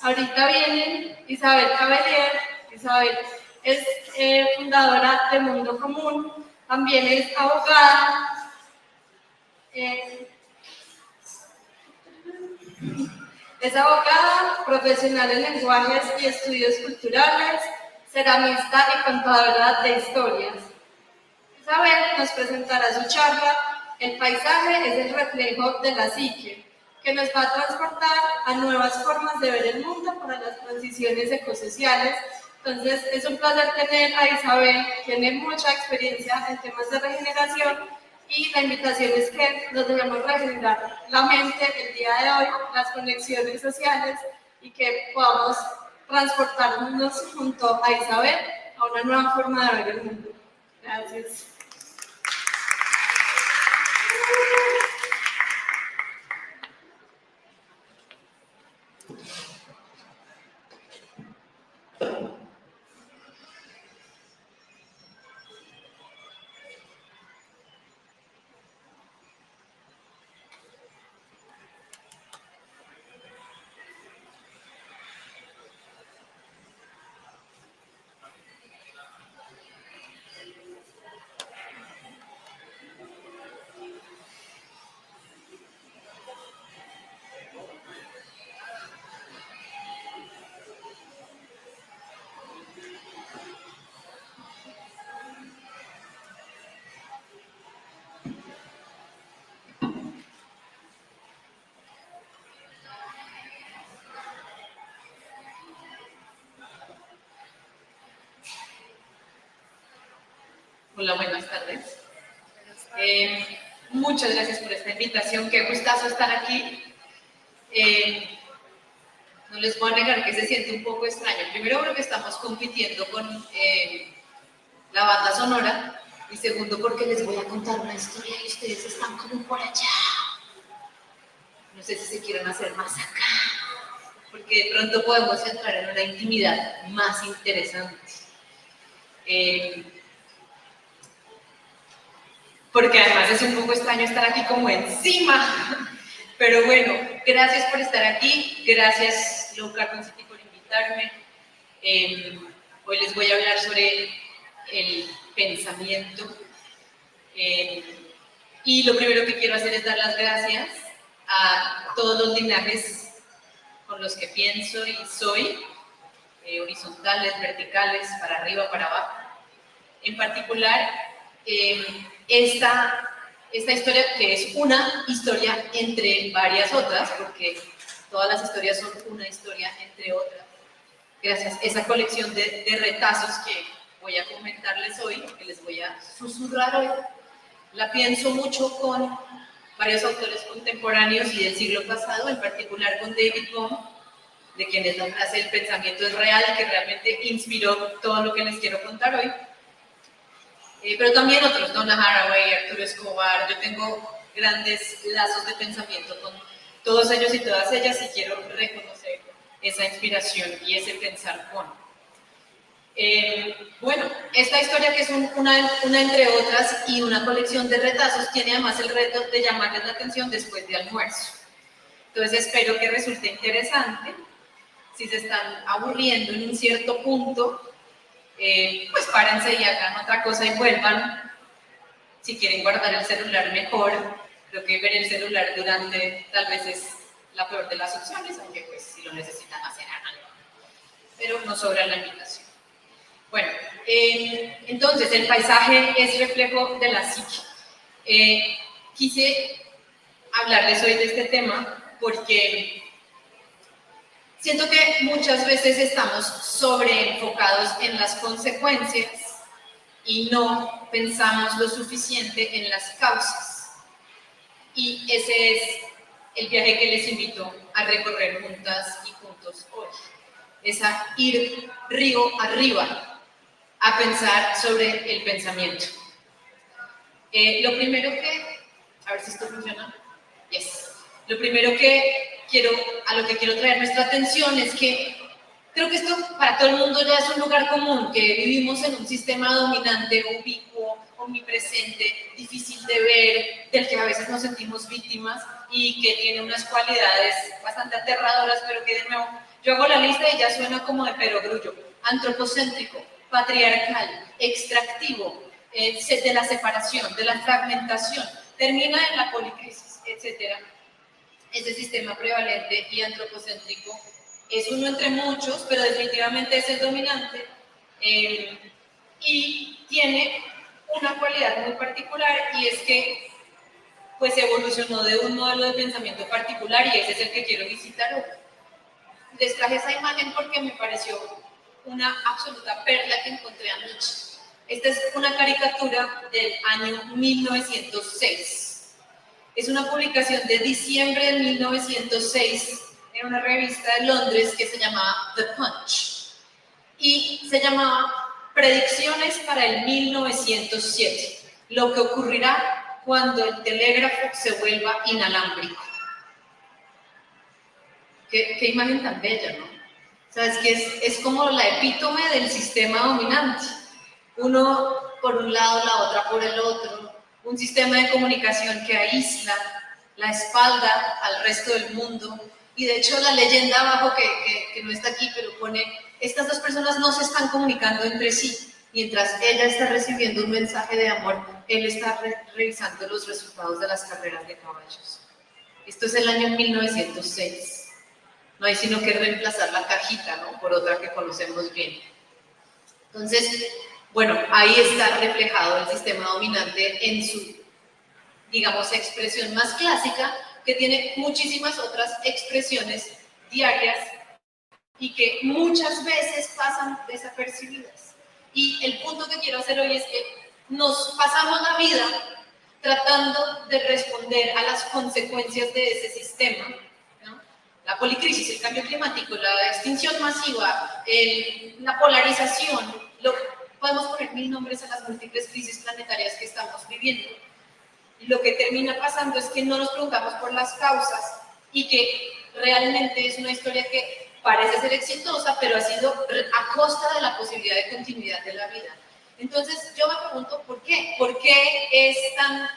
Ahorita viene Isabel Cabellier. Isabel es fundadora de Mundo Común, también es abogada. Es abogada, profesional en lenguajes y estudios culturales, ceramista y contadora de historias. Isabel nos presentará su charla El paisaje es el reflejo de la psique, que nos va a transportar a nuevas formas de ver el mundo para las transiciones ecosociales. Entonces, es un placer tener a Isabel, tiene mucha experiencia en temas de regeneración y la invitación es que nos debemos regenerar la mente el día de hoy, las conexiones sociales y que podamos transportarnos junto a Isabel a una nueva forma de ver el mundo. Gracias. Hola, buenas tardes. Muchas gracias por esta invitación, qué gustazo estar aquí. No les voy a negar que se siente un poco extraño. Primero porque estamos compitiendo con la banda sonora y segundo porque les voy a contar una historia y ustedes están como por allá. No sé si se quieren hacer más acá, porque de pronto podemos entrar en una intimidad más interesante. Porque además es un poco extraño estar aquí como encima. Pero bueno, gracias por estar aquí, gracias Low Carbon City por invitarme. Hoy les voy a hablar sobre el pensamiento. Y lo primero que quiero hacer es dar las gracias a todos los linajes con los que pienso y soy, horizontales, verticales, para arriba, para abajo. En particular, esta historia, que es una historia entre varias otras, porque todas las historias son una historia entre otras, gracias a esa colección de retazos que voy a comentarles hoy, que les voy a susurrar hoy, la pienso mucho con varios autores contemporáneos y del siglo pasado, en particular con David Bohm, de quien es la frase "el pensamiento es real", que realmente inspiró todo lo que les quiero contar hoy. Pero también otros, Donna Haraway, Arturo Escobar. Yo tengo grandes lazos de pensamiento con todos ellos y todas ellas y quiero reconocer esa inspiración y ese pensar con. Bueno, esta historia, que es una entre otras y una colección de retazos, tiene además el reto de llamarles la atención después de almuerzo. Entonces espero que resulte interesante. Si se están aburriendo en un cierto punto, pues párense y hagan otra cosa y vuelvan. Si quieren guardar el celular, mejor. Creo que ver el celular durante tal vez es la peor de las opciones, aunque pues si lo necesitan hacer, háganlo. Pero no sobra la invitación. Bueno, entonces el paisaje es reflejo de la psique. Quise hablarles hoy de este tema porque siento que muchas veces estamos sobreenfocados en las consecuencias y no pensamos lo suficiente en las causas. Y ese es el viaje que les invito a recorrer juntas y juntos hoy. Es a ir río arriba, a pensar sobre el pensamiento. Lo primero que... A ver si esto funciona. Yes. Lo primero a lo que quiero traer nuestra atención es que creo que esto para todo el mundo ya es un lugar común, que vivimos en un sistema dominante, ubicuo, omnipresente, difícil de ver, del que a veces nos sentimos víctimas y que tiene unas cualidades bastante aterradoras, pero que de nuevo Yo hago la lista y ya suena como de perogrullo. Antropocéntrico, patriarcal, extractivo, de la separación, de la fragmentación, termina en la policrisis, etc. Ese sistema prevalente y antropocéntrico es uno entre muchos, pero definitivamente es el dominante, y tiene una cualidad muy particular, y es que pues evolucionó de un modelo de pensamiento particular, y ese es el que quiero visitar hoy. Les traje esa imagen porque me pareció una absoluta perla que encontré anoche. Esta es una caricatura del año 1906. Es una publicación de diciembre de 1906 en una revista de Londres que se llamaba The Punch. Y se llamaba Predicciones para el 1907. Lo que ocurrirá cuando el telégrafo se vuelva inalámbrico. Qué imagen tan bella, ¿no? O sea, es que es como la epítome del sistema dominante. Uno por un lado, la otra por el otro. Un sistema de comunicación que aísla la espalda al resto del mundo. Y de hecho la leyenda abajo, que no está aquí, pero pone, estas dos personas no se están comunicando entre sí. Mientras ella está recibiendo un mensaje de amor, él está revisando los resultados de las carreras de caballos. Esto es el año 1906. No hay sino que reemplazar la cajita, ¿no?, por otra que conocemos bien. Entonces, bueno, ahí está reflejado el sistema dominante en su, digamos, expresión más clásica, que tiene muchísimas otras expresiones diarias y que muchas veces pasan desapercibidas. Y el punto que quiero hacer hoy es que nos pasamos la vida tratando de responder a las consecuencias de ese sistema, ¿no? La policrisis, el cambio climático, la extinción masiva, la polarización, podemos poner mil nombres a las múltiples crisis planetarias que estamos viviendo. Y lo que termina pasando es que no nos preguntamos por las causas, y que realmente es una historia que parece ser exitosa, pero ha sido a costa de la posibilidad de continuidad de la vida. Entonces yo me pregunto ¿por qué? ¿Por qué es tan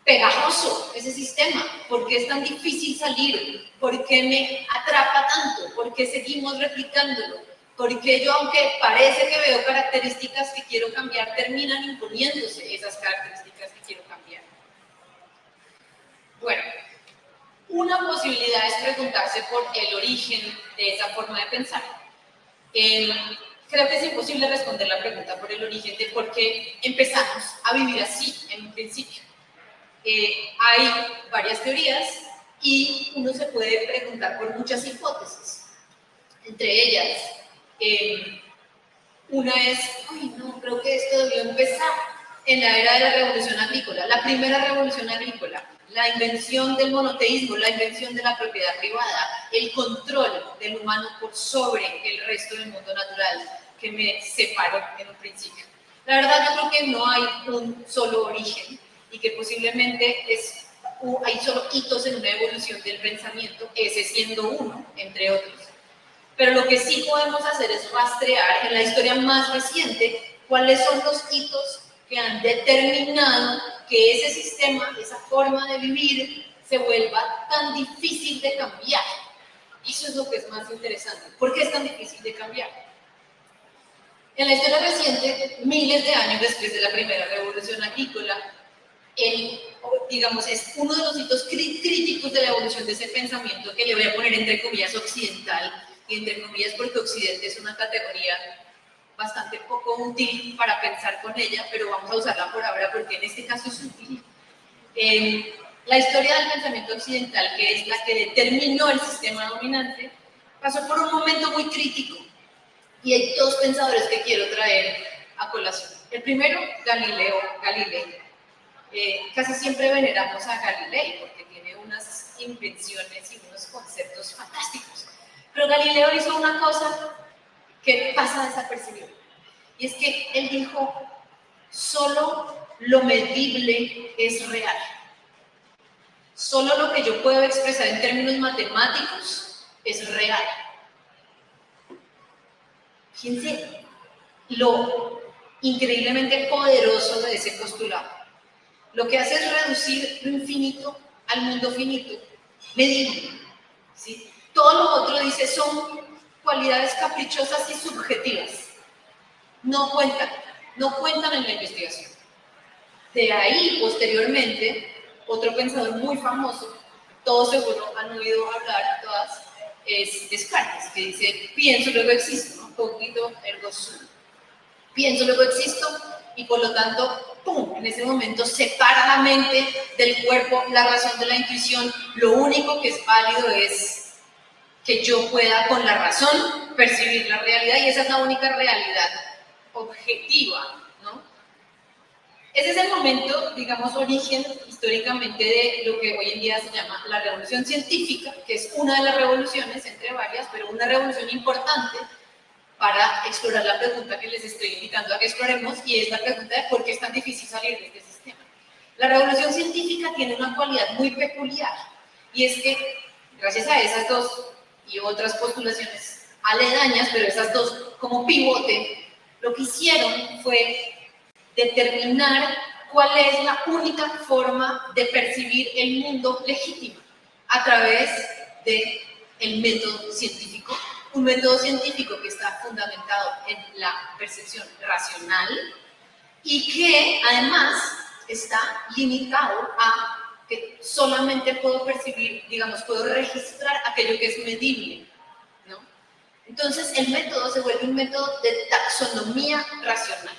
pegajoso ese sistema? ¿Por qué es tan difícil salir? ¿Por qué me atrapa tanto? ¿Por qué seguimos replicándolo? ¿Por qué yo, aunque parece que veo características que quiero cambiar, terminan imponiéndose esas características que quiero cambiar? Bueno, una posibilidad es preguntarse por el origen de esa forma de pensar. Creo que es imposible responder la pregunta por el origen de por qué empezamos a vivir así en un principio. Hay varias teorías y uno se puede preguntar por muchas hipótesis. Entre ellas, una es, creo que esto debió empezar en la era de la revolución agrícola, la primera revolución agrícola, la invención del monoteísmo, la invención de la propiedad privada, el control del humano por sobre el resto del mundo natural, que me separó en un principio. La verdad, yo creo que no hay un solo origen y que posiblemente hay solo hitos en una evolución del pensamiento, ese siendo uno, entre otros. Pero lo que sí podemos hacer es rastrear en la historia más reciente cuáles son los hitos que han determinado que ese sistema, esa forma de vivir, se vuelva tan difícil de cambiar. Eso es lo que es más interesante. ¿Por qué es tan difícil de cambiar? En la historia reciente, miles de años después de la primera revolución agrícola, digamos, es uno de los hitos críticos de la evolución de ese pensamiento, que le voy a poner entre comillas occidental, y entre comillas porque Occidente es una categoría bastante poco útil para pensar con ella, pero vamos a usarla por ahora porque en este caso es útil. La historia del pensamiento occidental, que es la que determinó el sistema dominante, pasó por un momento muy crítico, y hay dos pensadores que quiero traer a colación. El primero, Galileo Galilei. Casi siempre veneramos a Galilei porque tiene unas invenciones y unos conceptos fantásticos. Pero Galileo hizo una cosa que pasa desapercibido. Y es que él dijo, solo lo medible es real. Solo lo que yo puedo expresar en términos matemáticos es real. Fíjense lo increíblemente poderoso de ese postulado. Lo que hace es reducir lo infinito al mundo finito, medible, ¿sí? Todo lo otro, dice, son cualidades caprichosas y subjetivas. No cuentan en la investigación. De ahí, posteriormente, otro pensador muy famoso, todos seguro han oído hablar, todas, es Descartes, que dice, pienso, luego existo, ¿no? Cogito, ergo sum. Pienso, luego existo, y por lo tanto, ¡pum!, en ese momento separa la mente del cuerpo, la razón de la intuición. Lo único que es válido es que yo pueda con la razón percibir la realidad, y esa es la única realidad objetiva, ¿no? Ese es el momento, digamos, origen históricamente de lo que hoy en día se llama la revolución científica, que es una de las revoluciones, entre varias, pero una revolución importante para explorar la pregunta que les estoy invitando a que exploremos, y es la pregunta de por qué es tan difícil salir de este sistema. La revolución científica tiene una cualidad muy peculiar, y es que, gracias a esas dos y otras postulaciones aledañas, pero esas dos como pivote, lo que hicieron fue determinar cuál es la única forma de percibir el mundo legítimo a través del método científico, un método científico que está fundamentado en la percepción racional y que además está limitado a que solamente puedo percibir, digamos, puedo registrar aquello que es medible, ¿no? Entonces el método se vuelve un método de taxonomía racional.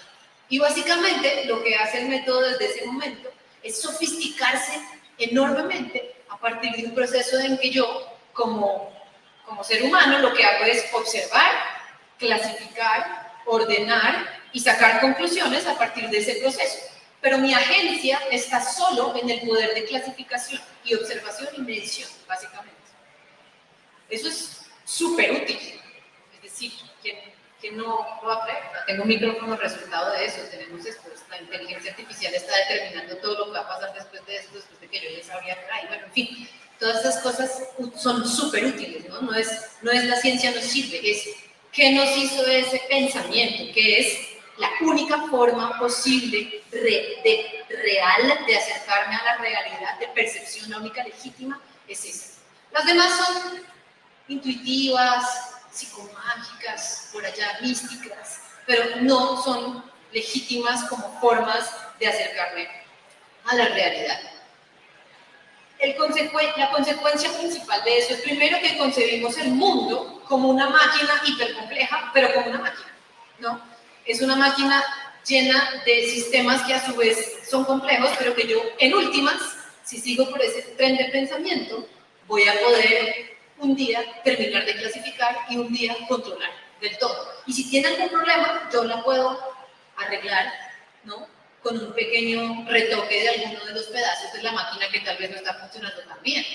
Y básicamente lo que hace el método desde ese momento es sofisticarse enormemente a partir de un proceso en que yo, como ser humano, lo que hago es observar, clasificar, ordenar y sacar conclusiones a partir de ese proceso. Pero mi agencia está solo en el poder de clasificación y observación y medición, básicamente. Eso es súper útil. Es decir, que no lo va a creer. Tengo un micrófono resultado de eso, tenemos esto, la inteligencia artificial está determinando todo lo que va a pasar después de esto, después de que yo ya sabría por ahí. Bueno, en fin, todas esas cosas son súper útiles, ¿no? No es la ciencia nos sirve, es qué nos hizo ese pensamiento, que es la única forma posible real de acercarme a la realidad, de percepción, la única legítima es esa. Las demás son intuitivas, psicomágicas, por allá místicas, pero no son legítimas como formas de acercarme a la realidad. La consecuencia principal de eso es primero que concebimos el mundo como una máquina hipercompleja, pero como una máquina, ¿no? Es una máquina llena de sistemas que a su vez son complejos, pero que yo, en últimas, si sigo por ese tren de pensamiento, voy a poder un día terminar de clasificar y un día controlar del todo. Y si tiene algún problema, yo la puedo arreglar, ¿no?, con un pequeño retoque de alguno de los pedazos de la máquina que tal vez no está funcionando tan bien.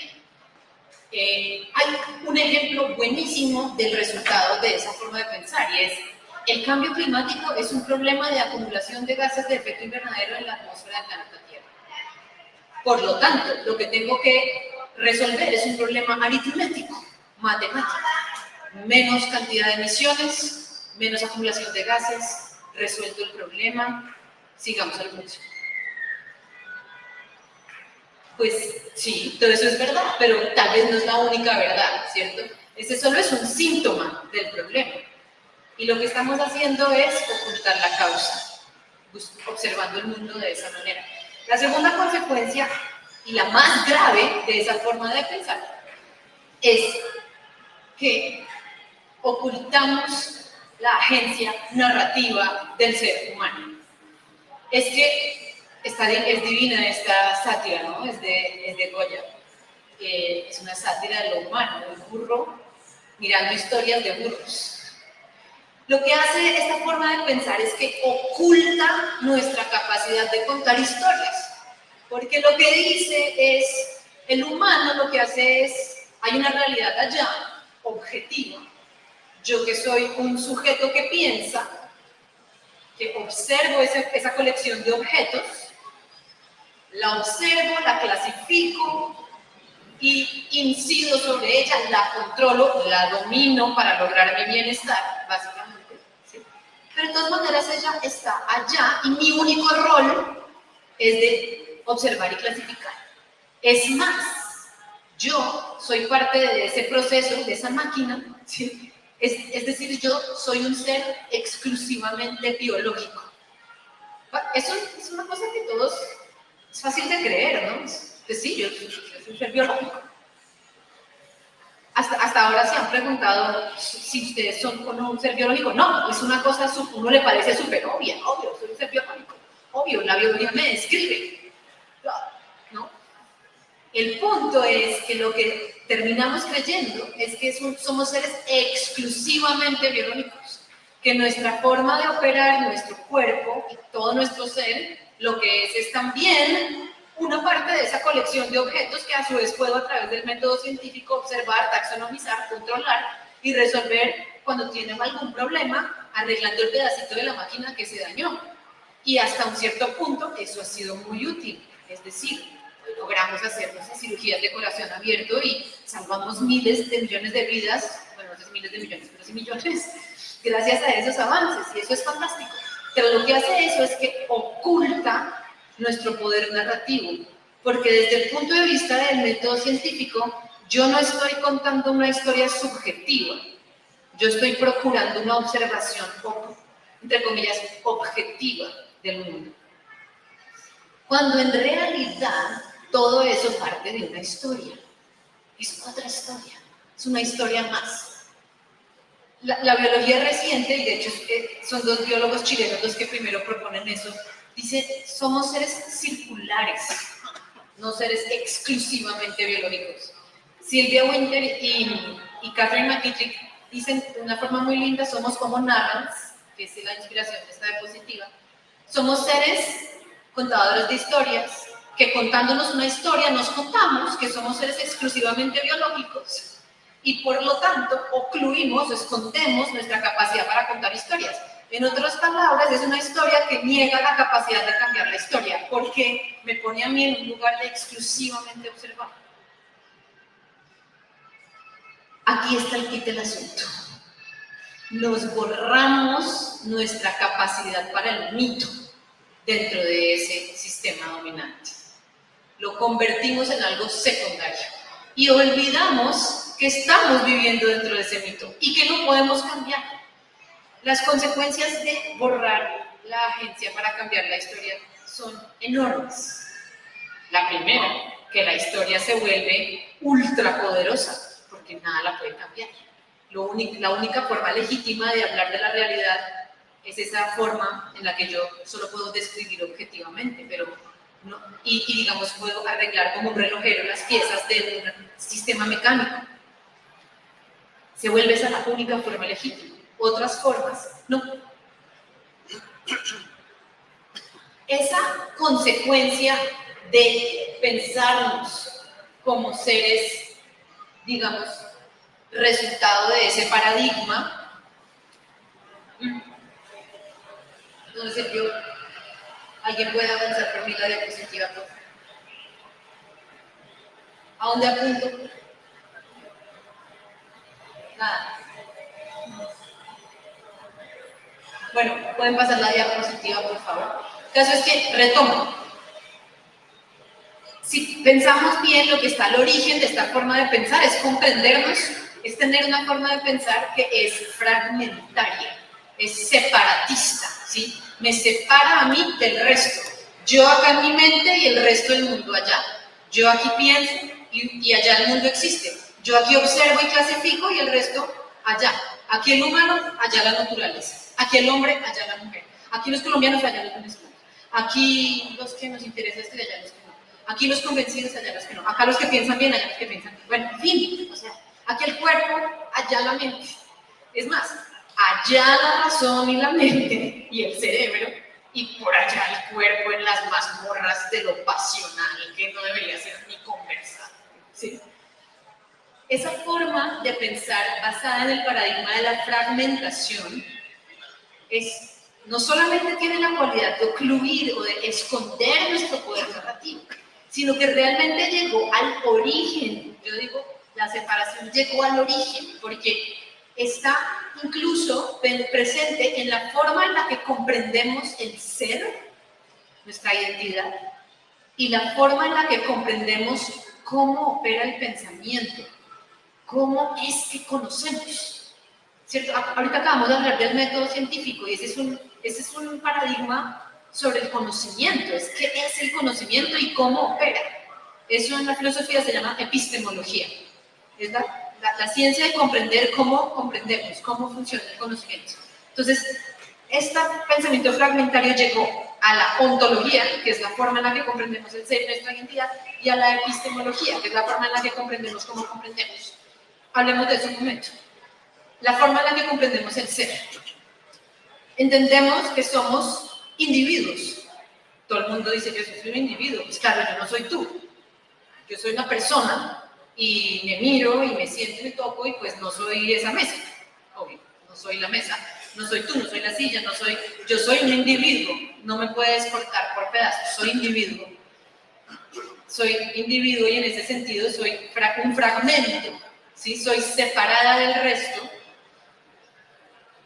Hay un ejemplo buenísimo del resultado de esa forma de pensar, y es el cambio climático es un problema de acumulación de gases de efecto invernadero en la atmósfera del planeta Tierra. Por lo tanto, lo que tengo que resolver es un problema aritmético, matemático. Menos cantidad de emisiones, menos acumulación de gases, resuelto el problema, sigamos al próximo. Pues sí, todo eso es verdad, pero tal vez no es la única verdad, ¿cierto? Ese solo es un síntoma del problema. Y lo que estamos haciendo es ocultar la causa, observando el mundo de esa manera. La segunda consecuencia, y la más grave de esa forma de pensar, es que ocultamos la agencia narrativa del ser humano. Es que es divina esta sátira, ¿no? Es de Goya. Es una sátira de lo humano, del burro mirando historias de burros. Lo que hace esta forma de pensar es que oculta nuestra capacidad de contar historias, porque lo que dice es, el humano lo que hace es, hay una realidad allá, objetiva, yo que soy un sujeto que piensa, que observo esa colección de objetos, la observo, la clasifico y incido sobre ella, la controlo, la domino para lograr mi bienestar, básicamente. ¿Sí? Pero de todas maneras ella está allá y mi único rol es de observar y clasificar. Es más, Yo soy parte de ese proceso, de esa máquina, ¿sí? Es decir, yo soy un ser exclusivamente biológico. Eso es una cosa que todos, es fácil de creer, ¿no? Pues sí, yo soy un ser biológico. Hasta ahora se han preguntado si ustedes son o no un ser biológico. No, es una cosa, uno le parece súper obvia, obvio, soy un ser biológico, obvio, la biología me describe, ¿no? El punto es que lo que terminamos creyendo es que somos seres exclusivamente biológicos, que nuestra forma de operar, nuestro cuerpo y todo nuestro ser, lo que es también una parte de esa colección de objetos que a su vez puedo a través del método científico observar, taxonomizar, controlar y resolver cuando tienen algún problema, arreglando el pedacito de la máquina que se dañó. Y hasta un cierto punto eso ha sido muy útil, es decir, logramos hacer cirugías de corazón abierto y salvamos miles de millones de vidas, bueno, no sé si miles de millones, pero sí millones, gracias a esos avances, y eso es fantástico. Pero lo que hace eso es que oculta nuestro poder narrativo, porque desde el punto de vista del método científico, yo no estoy contando una historia subjetiva, yo estoy procurando una observación, entre comillas, objetiva del mundo. Cuando en realidad todo eso parte de una historia, es otra historia, es una historia más. La biología reciente, y de hecho son dos biólogos chilenos los que primero proponen eso, dice, somos seres circulares, no seres exclusivamente biológicos. Silvia Winter y Catherine McKittrick dicen de una forma muy linda, somos como narrants, que es la inspiración de esta diapositiva, somos seres contadores de historias, que contándonos una historia nos contamos que somos seres exclusivamente biológicos y por lo tanto ocluimos, escondemos nuestra capacidad para contar historias. En otras palabras, es una historia que niega la capacidad de cambiar la historia, porque me pone a mí en un lugar de exclusivamente observar. Aquí está el kit del asunto. Nos borramos nuestra capacidad para el mito dentro de ese sistema dominante. Lo convertimos en algo secundario y olvidamos que estamos viviendo dentro de ese mito y que no podemos cambiar. Las consecuencias de borrar la agencia para cambiar la historia son enormes. La primera, que la historia se vuelve ultrapoderosa, porque nada la puede cambiar. La única forma legítima de hablar de la realidad es esa forma en la que yo solo puedo describir objetivamente, pero no, y digamos puedo arreglar como un relojero las piezas de un sistema mecánico. Se vuelve esa la única forma legítima. Otras formas, no. Esa consecuencia de pensarnos como seres, digamos, resultado de ese paradigma, no sé, ¿alguien puede avanzar por mí la diapositiva, por favor? ¿A dónde apunto? Nada. Bueno, pueden pasar la diapositiva, por favor. El caso es que retomo. Si pensamos bien, lo que está al origen de esta forma de pensar es comprendernos, es tener una forma de pensar que es fragmentaria, es separatista, ¿sí? Me separa a mí del resto. Yo acá en mi mente y el resto del mundo allá. Yo aquí pienso y allá el mundo existe. Yo aquí observo y clasifico y el resto allá. Aquí el humano, allá la naturaleza. Aquí el hombre, allá la mujer. Aquí los colombianos, allá los venezolanos. Aquí los que nos interesa esto y allá los que no. Aquí los convencidos, allá los que no. Acá los que piensan bien, allá los que piensan bien. Bueno, en fin, o sea, aquí el cuerpo, allá la mente. Es más, allá la razón y la mente y el cerebro, y por allá el cuerpo en las mazmorras de lo pasional, que no debería ser ni conversado. ¿Sí? Esa forma de pensar basada en el paradigma de la fragmentación no solamente tiene la cualidad de ocluir o de esconder nuestro poder narrativo, sino que realmente llegó al origen. Yo digo, la separación llegó al origen, porque está incluso presente en la forma en la que comprendemos el ser, nuestra identidad, y la forma en la que comprendemos cómo opera el pensamiento, cómo es que conocemos, ¿cierto? Ahorita acabamos de hablar del método científico y ese es un paradigma sobre el conocimiento, es qué es el conocimiento y cómo opera. Eso en la filosofía se llama epistemología, es la ciencia de comprender cómo comprendemos, cómo funciona el conocimiento. Entonces, este pensamiento fragmentario llegó a la ontología, que es la forma en la que comprendemos el ser y nuestra identidad, y a la epistemología, que es la forma en la que comprendemos cómo comprendemos. Hablemos de eso un momento. La forma en la que comprendemos el ser. Entendemos que somos individuos. Todo el mundo dice que yo soy un individuo. Pues claro, yo no soy tú. Yo soy una persona y me miro y me siento y me toco y pues no soy esa mesa. Obvio, no soy la mesa. No soy tú, no soy la silla, yo soy un individuo, no me puedes cortar por pedazos, soy individuo. Soy individuo y en ese sentido soy un fragmento, ¿sí? Soy separada del resto,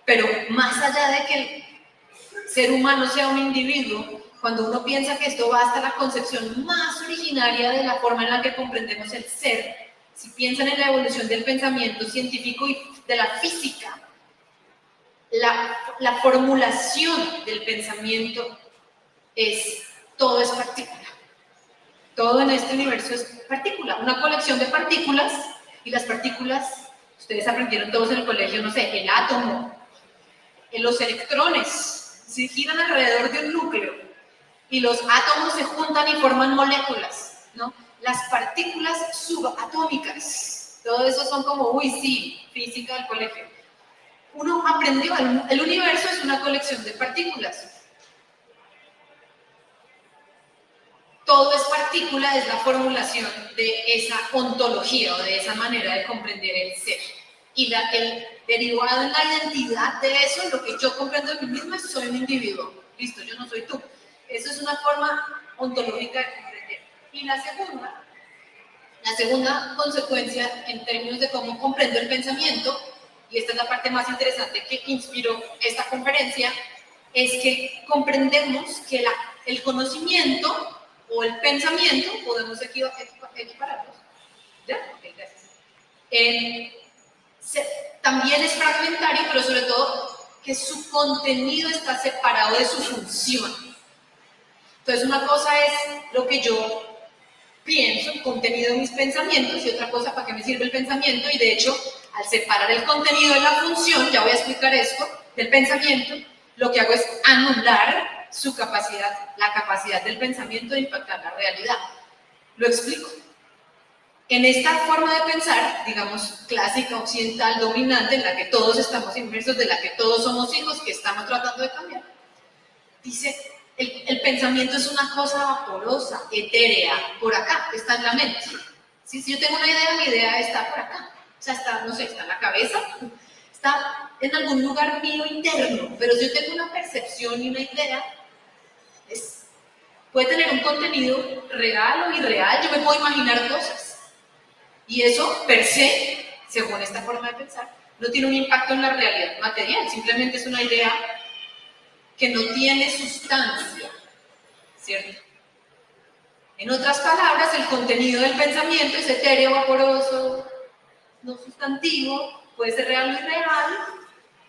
pero más allá de que el ser humano sea un individuo, cuando uno piensa que esto va hasta la concepción más originaria de la forma en la que comprendemos el ser, si piensan en la evolución del pensamiento científico y de la física, la formulación del pensamiento todo es partícula. Todo en este universo es partícula, una colección de partículas, y las partículas, ustedes aprendieron todos en el colegio, no sé, el átomo, los electrones, se giran alrededor de un núcleo, y los átomos se juntan y forman moléculas, ¿no? Las partículas subatómicas, todo eso son como, uy, sí, física del colegio. Uno aprendió, el universo es una colección de partículas. Todo es partícula, es la formulación de esa ontología o de esa manera de comprender el ser. Y el derivado en la identidad de eso, lo que yo comprendo de mí misma, es soy un individuo. Listo, yo no soy tú. Eso es una forma ontológica de comprender. Y la segunda consecuencia en términos de cómo comprendo el pensamiento, y esta es la parte más interesante que inspiró esta conferencia, es que comprendemos que el conocimiento o el pensamiento, podemos equipararlos, ¿ya? Okay, gracias. También es fragmentario, pero sobre todo que su contenido está separado de su función. Entonces una cosa es lo que yo pienso, el contenido de mis pensamientos, y otra cosa, para qué me sirve el pensamiento, y de hecho, al separar el contenido de la función, ya voy a explicar esto, del pensamiento, lo que hago es anular su capacidad, la capacidad del pensamiento de impactar la realidad. Lo explico. En esta forma de pensar, digamos, clásica, occidental, dominante, en la que todos estamos inmersos, de la que todos somos hijos, que estamos tratando de cambiar, dice, el pensamiento es una cosa vaporosa, etérea, por acá, está en la mente. Si yo tengo una idea, mi idea está por acá. O sea, está, no sé, está en la cabeza, está en algún lugar mío interno, pero si yo tengo una percepción y una idea, puede tener un contenido real o irreal, yo me puedo imaginar cosas. Y eso, per se, según esta forma de pensar, no tiene un impacto en la realidad material, simplemente es una idea que no tiene sustancia, ¿cierto? En otras palabras, el contenido del pensamiento es etéreo, vaporoso, no sustantivo, puede ser real o irreal.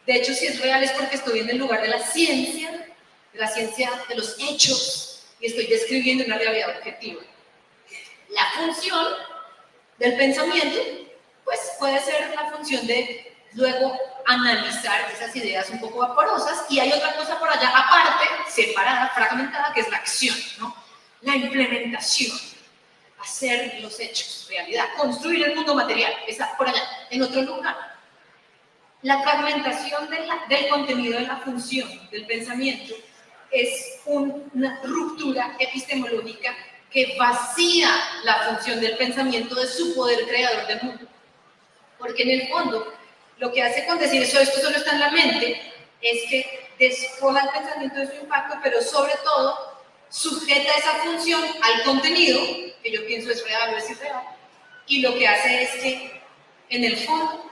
De hecho, si es real es porque estoy en el lugar de la ciencia de los hechos, y estoy describiendo una realidad objetiva. La función del pensamiento, pues puede ser la función de luego analizar esas ideas un poco vaporosas, y hay otra cosa por allá aparte, separada, fragmentada, que es la acción, ¿no? La implementación, hacer los hechos realidad, construir el mundo material, está por allá, en otro lugar. La fragmentación del contenido de la función del pensamiento es una ruptura epistemológica que vacía la función del pensamiento de su poder creador del mundo. Porque en el fondo, lo que hace con decir eso, esto solo está en la mente, es que despoja el pensamiento de su impacto, pero sobre todo sujeta esa función al contenido, que yo pienso es real o es irreal, y lo que hace es que, en el fondo,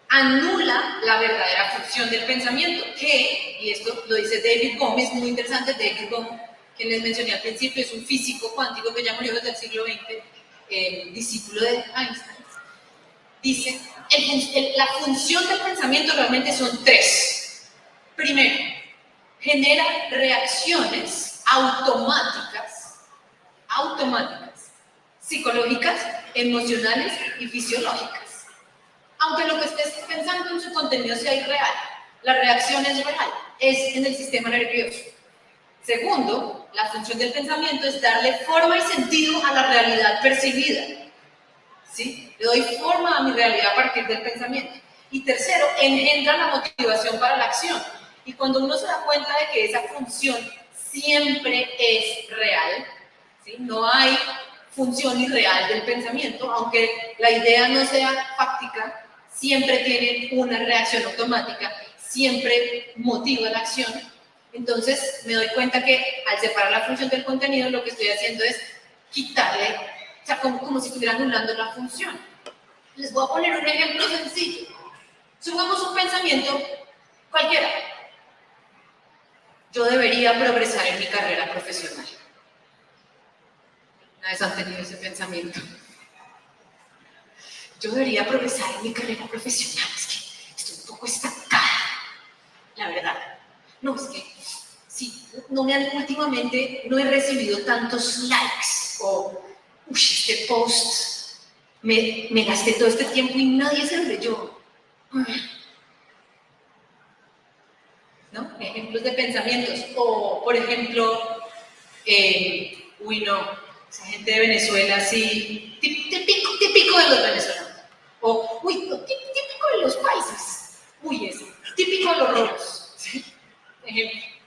anula la verdadera función del pensamiento, que, y esto lo dice David Bohm, es muy interesante, David Bohm, que les mencioné al principio, es un físico cuántico que ya murió desde el siglo XX, discípulo de Einstein, dice, la función del pensamiento realmente son tres. Primero, genera reacciones automáticas, psicológicas, emocionales y fisiológicas. Aunque lo que estés pensando en su contenido sea irreal, la reacción es real, es en el sistema nervioso. Segundo, la función del pensamiento es darle forma y sentido a la realidad percibida. ¿Sí? Le doy forma a mi realidad a partir del pensamiento. Y tercero, engendra la motivación para la acción. Y cuando uno se da cuenta de que esa función siempre es real, ¿sí? No hay función irreal del pensamiento, aunque la idea no sea fáctica, siempre tiene una reacción automática, siempre motiva la acción. Entonces me doy cuenta que al separar la función del contenido, lo que estoy haciendo es quitarle, o sea, como si estuviera anulando la función. Les voy a poner un ejemplo sencillo. Supongamos un pensamiento cualquiera. Yo debería progresar en mi carrera profesional. ¿Una vez han tenido ese pensamiento? Yo debería progresar en mi carrera profesional. Es que estoy un poco estancada, la verdad. No, es que sí, últimamente no he recibido tantos likes o, uy, este post, me gasté todo este tiempo y nadie se lo leyó. ¿No? Ejemplos de pensamientos. O, por ejemplo, uy, no, esa gente de Venezuela, sí, típico de los venezolanos. O, uy, típico de los países. Uy, ese, típico de los rolos. ¿Sí?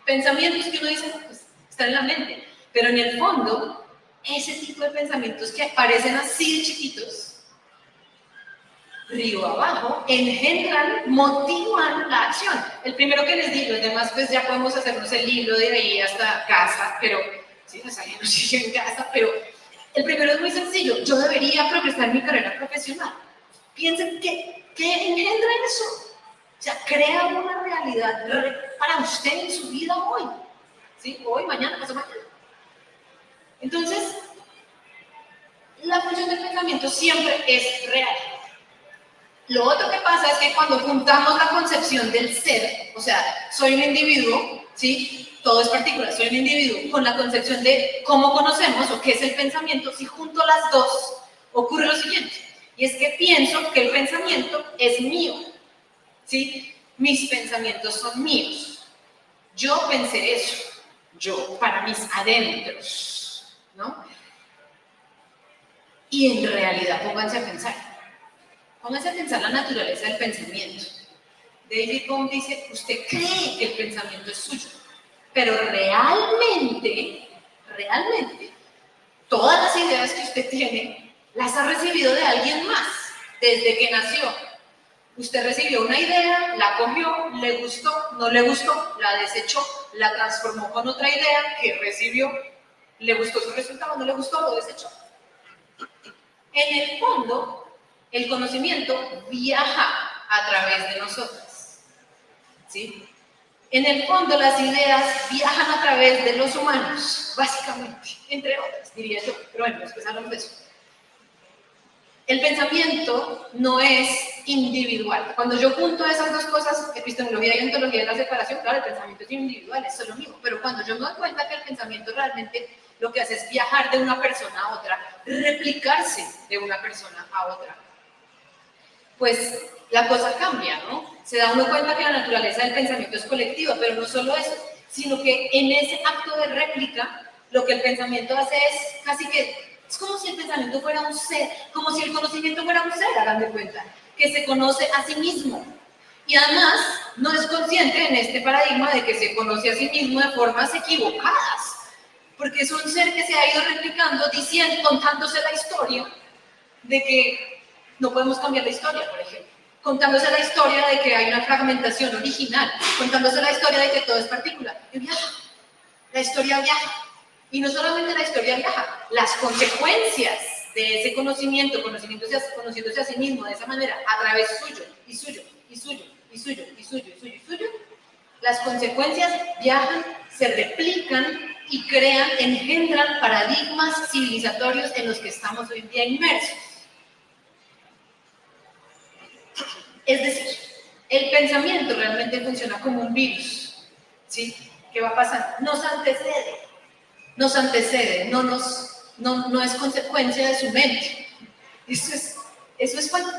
Pensamientos que uno dice, pues, están en la mente. Pero en el fondo, ese tipo de pensamientos que parecen así de chiquitos, río abajo, engendran, motivan la acción. El primero que les di, los demás pues ya podemos hacernos el libro de ahí hasta casa, pero sí, nos salimos en casa, pero el primero es muy sencillo. Yo debería progresar en mi carrera profesional. Piensen ¿qué engendra eso? O sea, crea una realidad para usted en su vida hoy. ¿Sí? Hoy, mañana, pasado mañana. Entonces, la función del pensamiento siempre es real. Lo otro que pasa es que cuando juntamos la concepción del ser, o sea, soy un individuo, ¿sí? Todo es particular, soy un individuo, con la concepción de cómo conocemos o qué es el pensamiento, si junto las dos, ocurre lo siguiente, y es que pienso que el pensamiento es mío, ¿sí? Mis pensamientos son míos. Yo pensé eso, yo, para mis adentros, ¿no? Y en realidad, pónganse a pensar la naturaleza del pensamiento. David Bohm dice, usted cree que el pensamiento es suyo, pero realmente, todas las ideas que usted tiene, las ha recibido de alguien más, desde que nació. Usted recibió una idea, la cogió, le gustó, no le gustó, la desechó, la transformó con otra idea que recibió, le gustó su resultado, no le gustó, lo desechó. En el fondo, el conocimiento viaja a través de nosotros, ¿sí? En el fondo, las ideas viajan a través de los humanos, básicamente, entre otras, diría yo, pero bueno, después hablamos de eso. El pensamiento no es individual. Cuando yo junto esas dos cosas, epistemología y ontología de la separación, claro, el pensamiento es individual, es solo mío, pero cuando yo me doy cuenta que el pensamiento realmente lo que hace es viajar de una persona a otra, replicarse de una persona a otra, pues la cosa cambia, ¿no? Se da uno cuenta que la naturaleza del pensamiento es colectiva, pero no solo eso, sino que en ese acto de réplica, lo que el pensamiento hace es casi que, es como si el pensamiento fuera un ser, como si el conocimiento fuera un ser, hagan de cuenta, que se conoce a sí mismo. Y además, no es consciente en este paradigma de que se conoce a sí mismo de formas equivocadas, porque es un ser que se ha ido replicando, diciendo, contándose la historia de que no podemos cambiar la historia, por ejemplo. Contándose la historia de que hay una fragmentación original, contándose la historia de que todo es particular. Y viaja, la historia viaja. Y no solamente la historia viaja, las consecuencias de ese conociéndose a sí mismo de esa manera, a través suyo, y suyo, y suyo, y suyo, y suyo, y suyo, y suyo, las consecuencias viajan, se replican y crean, engendran paradigmas civilizatorios en los que estamos hoy en día inmersos. Es decir, el pensamiento realmente funciona como un virus, ¿sí? ¿Qué va a pasar? Nos antecede, no es consecuencia de su mente. Eso es o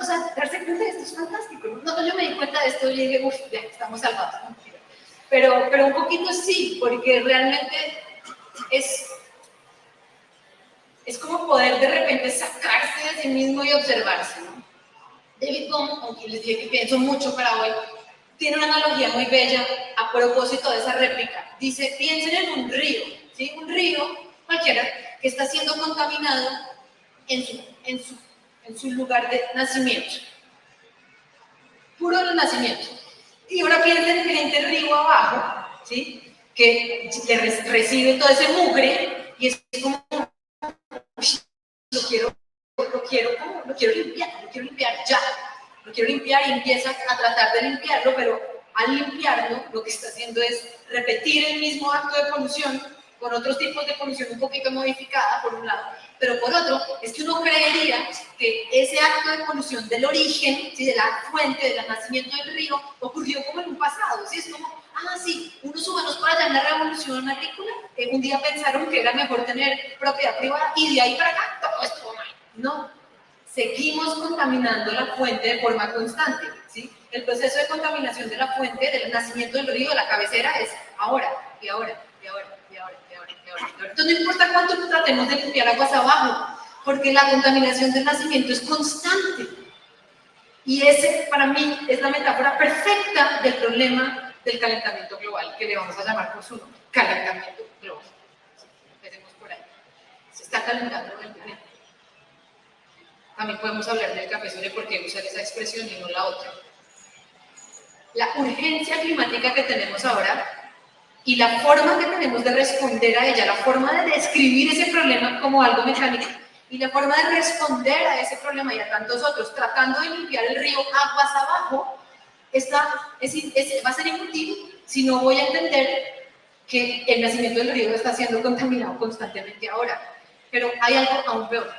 sea, darse cuenta de esto es fantástico. No, yo me di cuenta de esto y dije, uff, ya, estamos salvados, ¿no? Pero un poquito sí, porque realmente es como poder de repente sacarse de sí mismo y observarse, ¿no? David Bohm, aunque les dije que pienso mucho para hoy, tiene una analogía muy bella a propósito de esa réplica. Dice, piensen en un río, ¿sí? Un río cualquiera que está siendo contaminado en su lugar de nacimiento. Puro nacimiento. Y ahora piensen en gente río abajo, ¿sí? Que recibe todo ese mugre y es como, lo quiero limpiar ya. Lo quiero limpiar y empieza a tratar de limpiarlo, pero al limpiarlo lo que está haciendo es repetir el mismo acto de polución con otros tipos de polución un poquito modificada, por un lado, pero por otro, es que uno creería que ese acto de polución del origen, ¿sí? De la fuente, del nacimiento del río, ocurrió como en un pasado, ¿sí? Es como, sí, unos humanos por allá en la revolución agrícola, un día pensaron que era mejor tener propiedad privada y de ahí para acá todo estuvo mal. No, seguimos contaminando la fuente de forma constante, ¿sí? El proceso de contaminación de la fuente, del nacimiento del río, de la cabecera, es ahora, y ahora, y ahora, y ahora, y ahora, y ahora. Entonces no importa cuánto tratemos de limpiar aguas abajo, porque la contaminación del nacimiento es constante. Y ese, para mí, es la metáfora perfecta del problema del calentamiento global, que le vamos a llamar por su nombre, calentamiento global. ¿Sí? Empecemos por ahí. Se está calentando el planeta. También podemos hablar del café sobre por qué usar esa expresión y no la otra. La urgencia climática que tenemos ahora y la forma que tenemos de responder a ella, la forma de describir ese problema como algo mecánico y la forma de responder a ese problema y a tantos otros, tratando de limpiar el río aguas abajo, va a ser inútil si no voy a entender que el nacimiento del río está siendo contaminado constantemente ahora. Pero hay algo aún peor.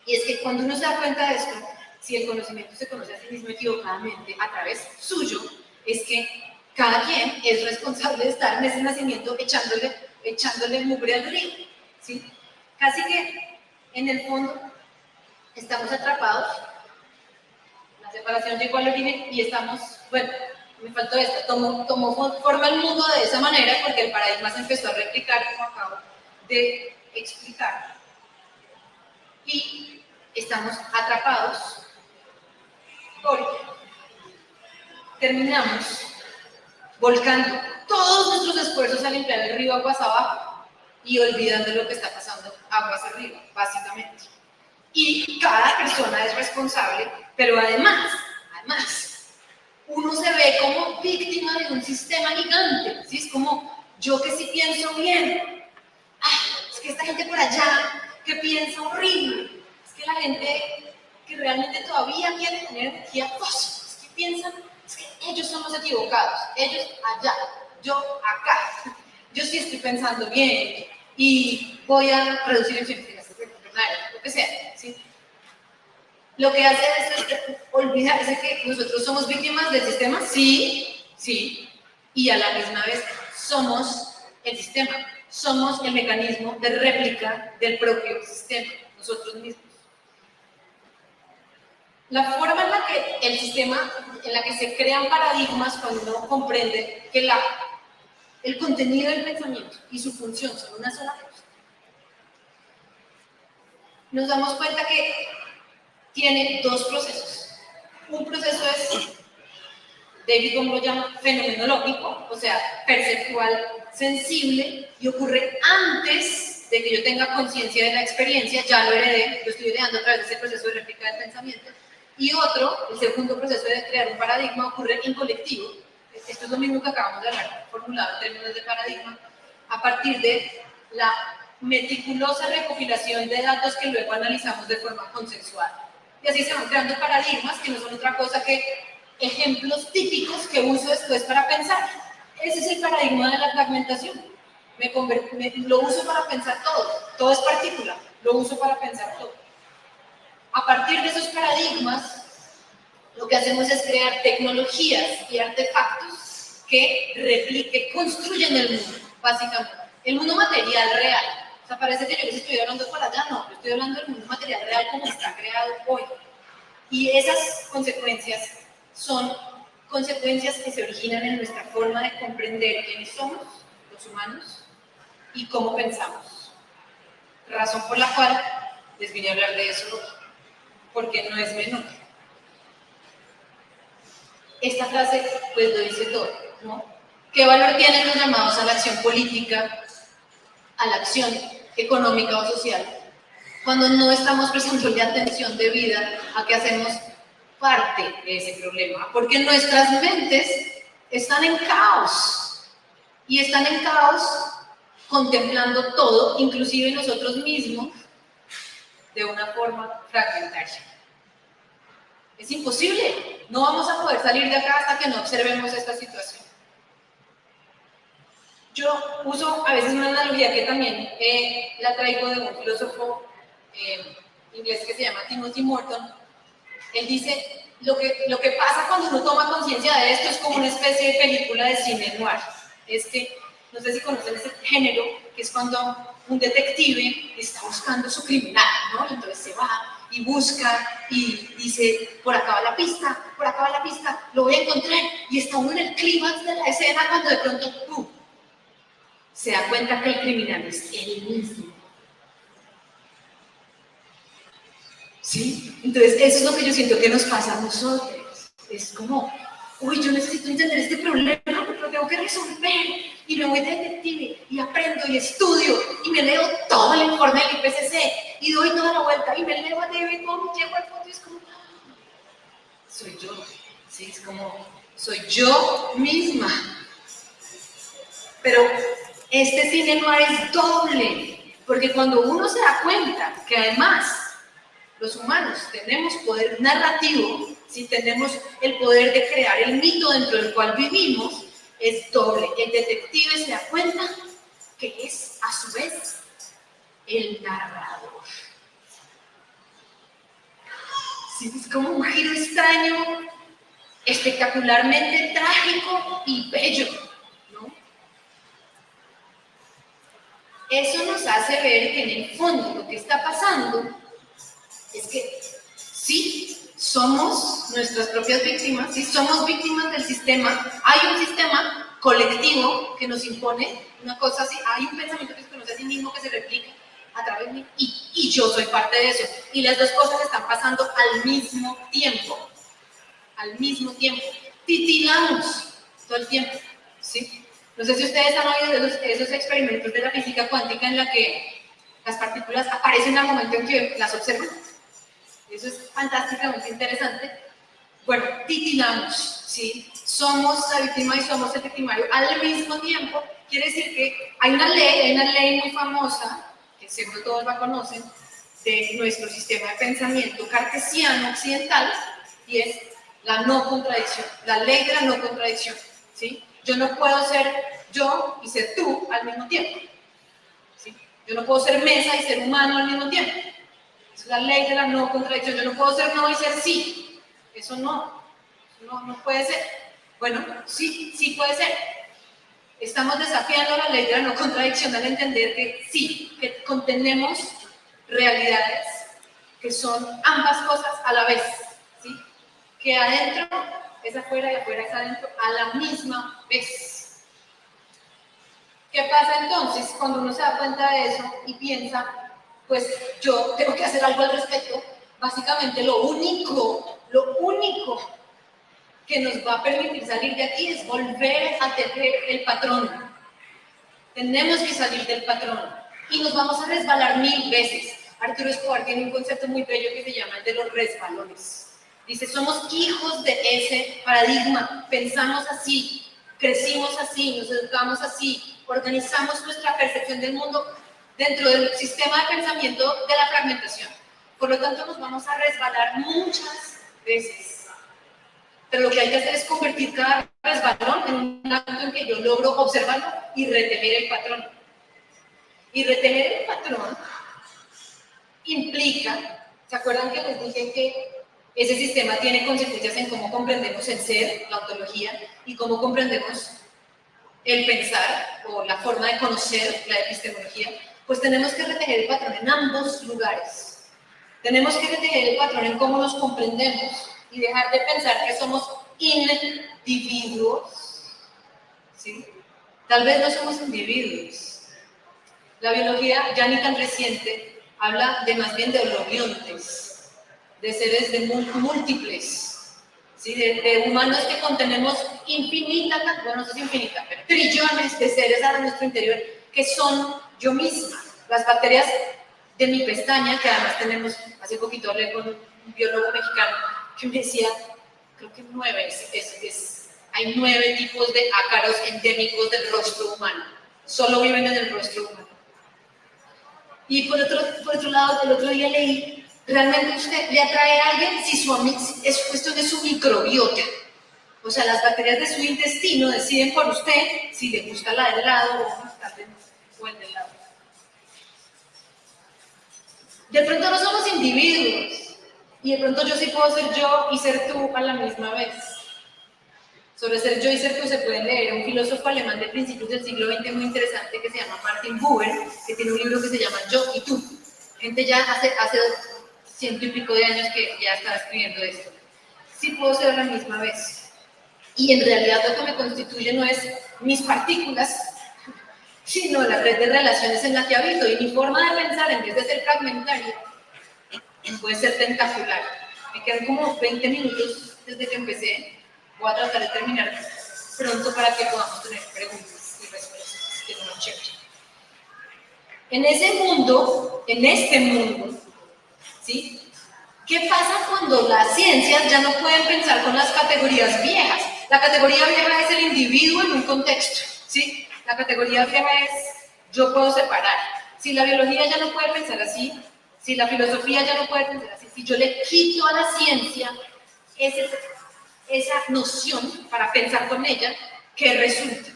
Y es que cuando uno se da cuenta de esto, si el conocimiento se conoce a sí mismo equivocadamente a través suyo, es que cada quien es responsable de estar en ese nacimiento echándole mugre al río, ¿sí? Casi que en el fondo estamos atrapados, la separación llegó al origen y estamos, bueno, me faltó esto, tomó forma el mundo de esa manera porque el paradigma se empezó a replicar como acabo de explicar. Y estamos atrapados porque terminamos volcando todos nuestros esfuerzos a limpiar el río aguas abajo y olvidando lo que está pasando aguas arriba, básicamente. Y cada persona es responsable, pero además, uno se ve como víctima de un sistema gigante, ¿sí? Es como, yo que sí pienso bien, es que esta gente por allá que piensa horrible, es que la gente que realmente todavía quiere tener energía fósil, es que piensan, es que ellos son los equivocados, ellos allá, yo acá, yo sí estoy pensando bien y voy a reducir emisiones de gases de efecto invernadero, lo que sea, ¿sí? Lo que hace esto es olvidarse que nosotros somos víctimas del sistema, sí, y a la misma vez somos el sistema. Somos el mecanismo de réplica del propio sistema, nosotros mismos. La forma en la que el sistema, en la que se crean paradigmas cuando uno comprende que el contenido del pensamiento y su función son una sola cosa, nos damos cuenta que tiene dos procesos. Un proceso es, David Bohm lo llama fenomenológico, o sea, perceptual, sensible, y ocurre antes de que yo tenga conciencia de la experiencia, ya lo heredé, lo estoy heredando a través de ese proceso de réplica del pensamiento. Y otro, el segundo proceso de crear un paradigma, ocurre en colectivo. Esto es lo mismo que acabamos de hablar, formulado en términos de paradigma, a partir de la meticulosa recopilación de datos que luego analizamos de forma consensual. Y así se van creando paradigmas que no son otra cosa que ejemplos típicos que uso después para pensar. Ese es el paradigma de la fragmentación. lo uso para pensar todo es partícula, lo uso para pensar todo. A partir de esos paradigmas, lo que hacemos es crear tecnologías y artefactos que construyen el mundo, básicamente. El mundo material real. O sea, parece que yo les estoy hablando para allá, no, yo estoy hablando del mundo material real como está creado hoy. Y esas consecuencias son consecuencias que se originan en nuestra forma de comprender quiénes somos, los humanos, y cómo pensamos. Razón por la cual les vine a hablar de eso, porque no es menor. Esta frase pues lo dice todo, ¿no? ¿Qué valor tienen los llamados a la acción política, a la acción económica o social, cuando no estamos prestando atención debida a que hacemos parte de ese problema? Porque nuestras mentes están en caos, y están en caos contemplando todo, inclusive nosotros mismos, de una forma fragmentaria. Es imposible, no vamos a poder salir de acá hasta que no observemos esta situación. Yo uso a veces una analogía que también la traigo de un filósofo inglés que se llama Timothy Morton. Él dice, lo que pasa cuando uno toma conciencia de esto es como una especie de película de cine noir. No sé si conocen ese género, que es cuando un detective está buscando su criminal, ¿no? Y entonces se va y busca y dice, por acá va la pista, lo voy a encontrar. Y está uno en el clímax de la escena cuando de pronto, ¡pum!, se da cuenta que el criminal es él mismo. ¿Sí? Entonces, eso es lo que yo siento que nos pasa a nosotros. Es como, uy, yo necesito entender este problema, porque lo tengo que resolver. Y me voy de detective, y aprendo, y estudio, y me leo todo el informe del IPCC, y doy toda la vuelta, y me leo a TV, y todo, llego al fondo, y es como, soy yo. Sí, es como, soy yo misma. Pero este cine no es doble, porque cuando uno se da cuenta que además los humanos tenemos poder narrativo, si tenemos el poder de crear el mito dentro del cual vivimos, es doble. El detective se da cuenta que es a su vez el narrador. Sí, es como un giro extraño, espectacularmente trágico y bello, ¿no? Eso nos hace ver que en el fondo lo que está pasando es que sí, somos nuestras propias víctimas, sí, somos víctimas del sistema. Hay un sistema colectivo que nos impone una cosa así, hay un pensamiento que se conoce a sí mismo, que se replica a través de mí, y yo soy parte de eso. Y las dos cosas están pasando al mismo tiempo. Al mismo tiempo. Titilamos todo el tiempo, ¿sí? No sé si ustedes han oído de esos experimentos de la física cuántica en la que las partículas aparecen al momento en que las observan. Eso es fantásticamente interesante. Bueno, titilamos, ¿sí? Somos la víctima y somos el victimario al mismo tiempo. Quiere decir que hay una ley muy famosa, que seguro todos la conocen, de nuestro sistema de pensamiento cartesiano occidental, y es la no contradicción, la ley de la no contradicción, ¿sí? Yo no puedo ser yo y ser tú al mismo tiempo, ¿sí? Yo no puedo ser mesa y ser humano al mismo tiempo. Es la ley de la no contradicción. Yo no puedo ser no y ser sí. Eso no puede ser. Bueno, sí puede ser. Estamos desafiando la ley de la no contradicción al entender que sí, que contenemos realidades que son ambas cosas a la vez, ¿sí? Que adentro es afuera y afuera es adentro a la misma vez. ¿Qué pasa entonces cuando uno se da cuenta de eso y piensa, pues yo tengo que hacer algo al respecto? Básicamente lo único que nos va a permitir salir de aquí es volver a tener el patrón. Tenemos que salir del patrón y nos vamos a resbalar 1000 veces. Arturo Escobar tiene un concepto muy bello que se llama el de los resbalones. Dice, somos hijos de ese paradigma, pensamos así, crecimos así, nos educamos así, organizamos nuestra percepción del mundo dentro del sistema de pensamiento de la fragmentación. Por lo tanto, nos vamos a resbalar muchas veces. Pero lo que hay que hacer es convertir cada resbalón en un acto en que yo logro observarlo y retener el patrón. Y retener el patrón implica, ¿se acuerdan que les dije que ese sistema tiene consecuencias en cómo comprendemos el ser, la ontología, y cómo comprendemos el pensar o la forma de conocer la epistemología? Pues tenemos que retener el patrón en ambos lugares. Tenemos que retener el patrón en cómo nos comprendemos y dejar de pensar que somos individuos, ¿sí? Tal vez no somos individuos. La biología, ya ni tan reciente, habla de más bien de holobiontes, de seres de múltiples, ¿sí? De humanos que contenemos bueno, no sé si infinita, pero trillones de seres a nuestro interior que son yo misma. Las bacterias de mi pestaña, que además tenemos, hace poquito hablé con un biólogo mexicano que me decía, creo que 9, hay 9 tipos de ácaros endémicos del rostro humano, solo viven en el rostro humano. Y por otro lado, el otro día leí, ¿realmente usted le atrae a alguien si es cuestión de su microbiota? O sea, las bacterias de su intestino deciden por usted si le gusta la del lado o el del lado. De pronto no somos individuos, y de pronto yo sí puedo ser yo y ser tú a la misma vez. Sobre ser yo y ser tú se pueden leer un filósofo alemán de principios del siglo XX muy interesante que se llama Martin Buber, que tiene un libro que se llama Yo y tú. Gente ya hace 100 y pico de años que ya estaba escribiendo esto. Sí puedo ser a la misma vez. Y en realidad lo que me constituye no es mis partículas, sino la red de relaciones en la que habito. Y mi forma de pensar, en vez de ser fragmentaria, puede ser tentacular. Me quedan como 20 minutos desde que empecé. Voy a tratar de terminar pronto para que podamos tener preguntas y respuestas. Que no chévere. En este mundo, ¿sí? ¿Qué pasa cuando las ciencias ya no pueden pensar con las categorías viejas? La categoría vieja es el individuo en un contexto, ¿sí? La categoría vieja es yo puedo separar. Si la biología ya no puede pensar así, si la filosofía ya no puede pensar así, si yo le quito a la ciencia esa noción para pensar con ella, ¿qué resulta?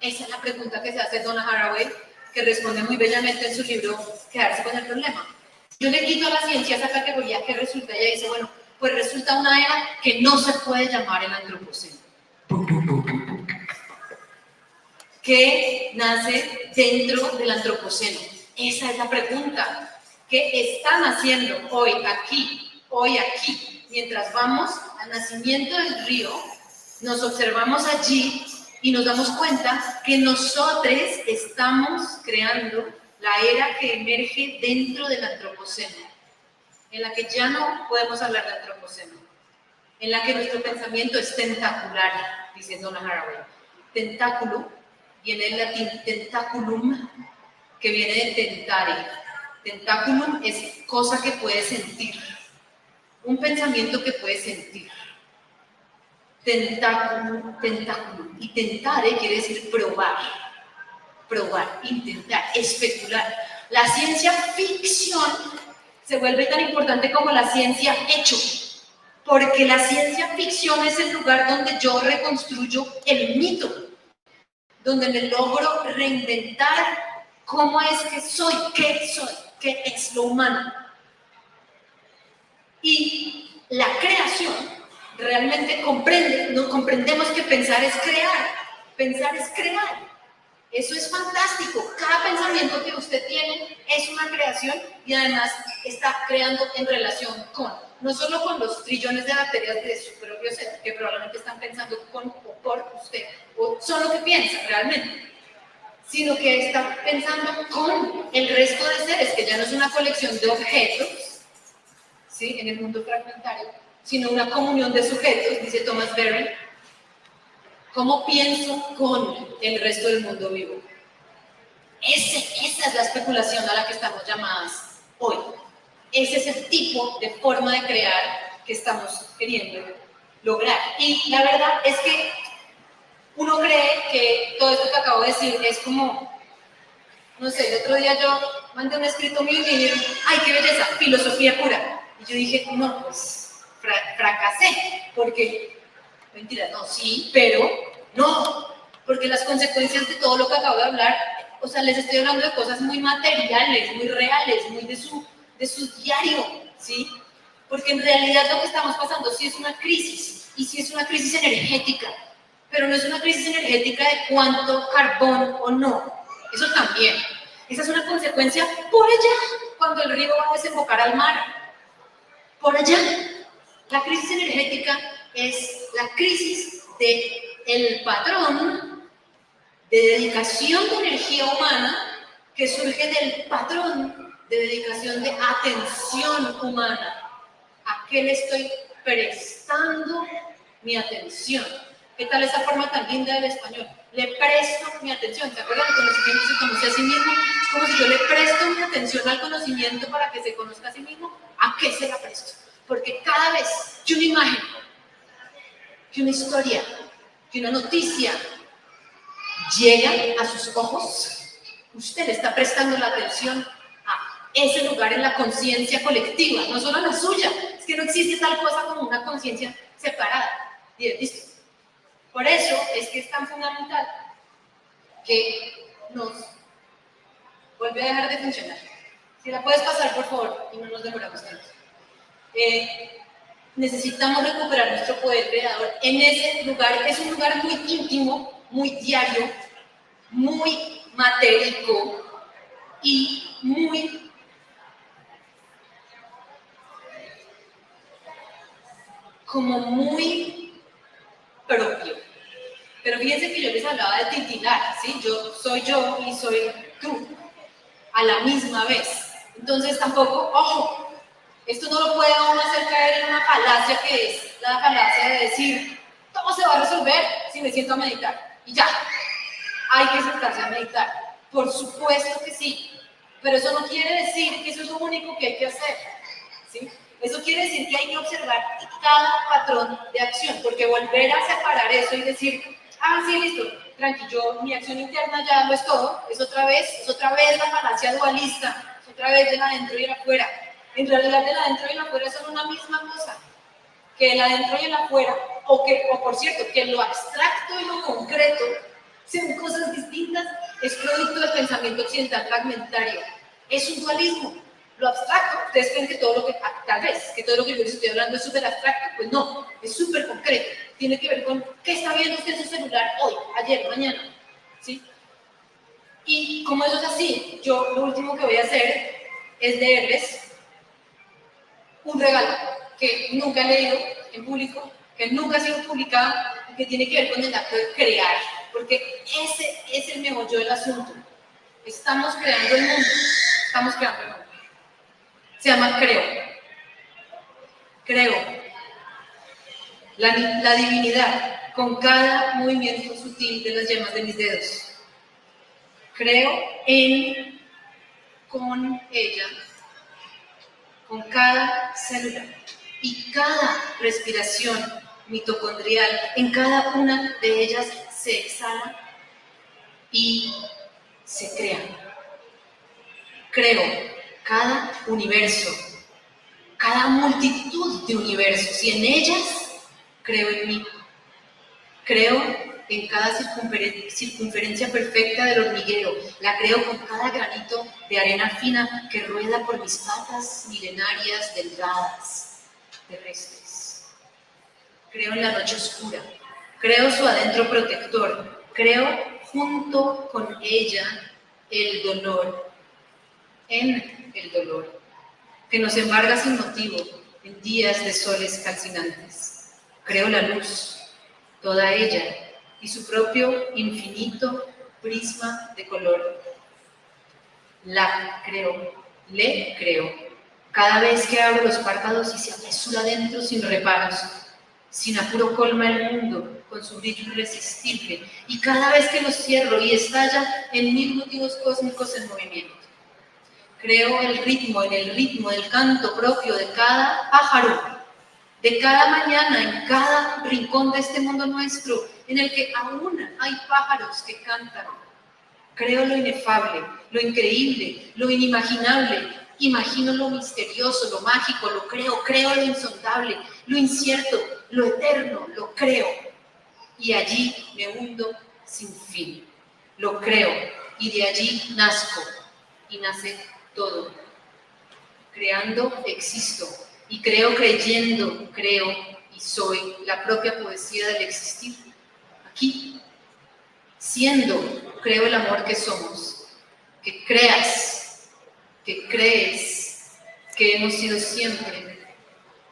Esa es la pregunta que se hace Donna Haraway, que responde muy bellamente en su libro Quedarse con el problema. Yo le quito a la ciencia esa categoría, ¿qué resulta? Ella dice, bueno, pues resulta una era que no se puede llamar el antropoceno, que nace dentro del antropoceno. Esa es la pregunta. ¿Qué están haciendo hoy aquí, mientras vamos al nacimiento del río? Nos observamos allí y nos damos cuenta que nosotros estamos creando la era que emerge dentro del antropoceno, en la que ya no podemos hablar de antropoceno, en la que nuestro pensamiento es tentacular, dice Donna Haraway. Tentáculo viene del latín tentaculum, que viene de tentare. Tentaculum es cosa que puede sentir, un pensamiento que puede sentir. Tentáculo. Y tentare quiere decir probar, intentar, especular. La ciencia ficción se vuelve tan importante como la ciencia hecho, porque la ciencia ficción es el lugar donde yo reconstruyo el mito, donde me logro reinventar cómo es que soy, qué es lo humano. Y la creación realmente comprendemos que pensar es crear. Eso es fantástico. Cada pensamiento que usted tiene es una creación y además está creando en relación con, no solo con los trillones de bacterias de su propio ser, que probablemente están pensando con o por usted, o son lo que piensan realmente, sino que está pensando con el resto de seres, que ya no es una colección de objetos, ¿sí? En el mundo fragmentario, sino una comunión de sujetos, dice Thomas Berry. ¿Cómo pienso con el resto del mundo vivo? Esa es la especulación a la que estamos llamadas hoy. Ese es el tipo de forma de crear que estamos queriendo lograr. Y la verdad es que uno cree que todo esto que acabo de decir es como, no sé, el otro día yo mandé un escrito mío y me dijeron, ¡ay, qué belleza! Filosofía pura. Y yo dije, no, pues fracasé, porque... Mentira, no, sí, pero no, porque las consecuencias de todo lo que acabo de hablar O sea, les estoy hablando de cosas muy materiales, muy reales, muy de su diario, ¿sí? Porque en realidad lo que estamos pasando sí es una crisis, y sí es una crisis energética, pero no es una crisis energética de cuánto carbón o no, eso también. Esa es una consecuencia por allá, cuando el río va a desembocar al mar, por allá. La crisis energética es la crisis del patrón de dedicación de energía humana que surge del patrón de dedicación de atención humana. ¿A qué le estoy prestando mi atención? ¿Qué tal esa forma tan linda del español? Le presto mi atención. ¿Se acuerdan? El conocimiento se conoce a sí mismo. Es como si yo le presto mi atención al conocimiento para que se conozca a sí mismo. ¿A qué se la presto? Porque cada vez que una imagen, que una historia, que una noticia llega a sus ojos, usted le está prestando la atención a ese lugar en la conciencia colectiva, no solo la suya. Es que no existe tal cosa como una conciencia separada. Bien, listo. Por eso es que es tan fundamental que nos vuelve a dejar de funcionar. Si la puedes pasar, por favor, y no nos demoramos tanto. Necesitamos recuperar nuestro poder creador en ese lugar. Es un lugar muy íntimo, muy diario, muy matérico y muy como muy propio. Pero fíjense que yo les hablaba de titilar, ¿sí? Yo soy yo y soy tú a la misma vez. Entonces tampoco, ojo, esto no lo puede uno hacer caer en una falacia que es la falacia de decir todo se va a resolver si me siento a meditar y ya, hay que sentarse a meditar. Por supuesto que sí, pero eso no quiere decir que eso es lo único que hay que hacer, ¿sí? Eso quiere decir que hay que observar cada patrón de acción, porque volver a separar eso y decir, ah, sí, listo, tranquilo, mi acción interna ya lo es todo, es otra vez la falacia dualista, es otra vez del adentro y el afuera. En realidad el adentro y el afuera son una misma cosa, que el adentro y el afuera, o por cierto, que lo abstracto y lo concreto sean cosas distintas, es producto del pensamiento occidental fragmentario. Es un dualismo. Lo abstracto, ustedes creen que todo lo que, tal vez, que todo lo que yo les estoy hablando es súper abstracto, pues no, es súper concreto. Tiene que ver con qué está viendo usted en su celular hoy, ayer, mañana, ¿sí? Y como eso es así, yo lo último que voy a hacer es leerles un regalo que nunca he leído en público, que nunca ha sido publicado y que tiene que ver con el acto de crear, porque ese es el meollo del asunto. Estamos creando el mundo, estamos creando el mundo. Se llama Creo. Creo. La divinidad con cada movimiento sutil de las yemas de mis dedos. Creo en, con ella, con cada célula y cada respiración mitocondrial. En cada una de ellas se exhala y se crea. Creo cada universo, cada multitud de universos, y en ellas creo en mí. Creo en cada circunferencia perfecta del hormiguero, la creo con cada granito de arena fina que rueda por mis patas milenarias delgadas, terrestres. Creo en la noche oscura, creo su adentro protector, creo junto con ella el dolor, en el dolor, que nos embarga sin motivo en días de soles calcinantes. Creo la luz, toda ella, y su propio infinito prisma de color. La creo, le creo, cada vez que abro los párpados y se apresura adentro sin reparos, sin apuro colma el mundo con su brillo irresistible, y cada vez que los cierro y estalla en mil motivos cósmicos en movimiento. Creo en el ritmo del canto propio de cada pájaro, de cada mañana, en cada rincón de este mundo nuestro, en el que aún hay pájaros que cantan. Creo lo inefable, lo increíble, lo inimaginable. Imagino lo misterioso, lo mágico, lo creo lo insondable, lo incierto, lo eterno, lo creo. Y allí me hundo sin fin. Lo creo. y de allí nazco y nace todo. Creando existo y creo creyendo, creo y soy la propia poesía del existir. Aquí, siendo, creo el amor que somos, que creas, que crees, que hemos sido siempre,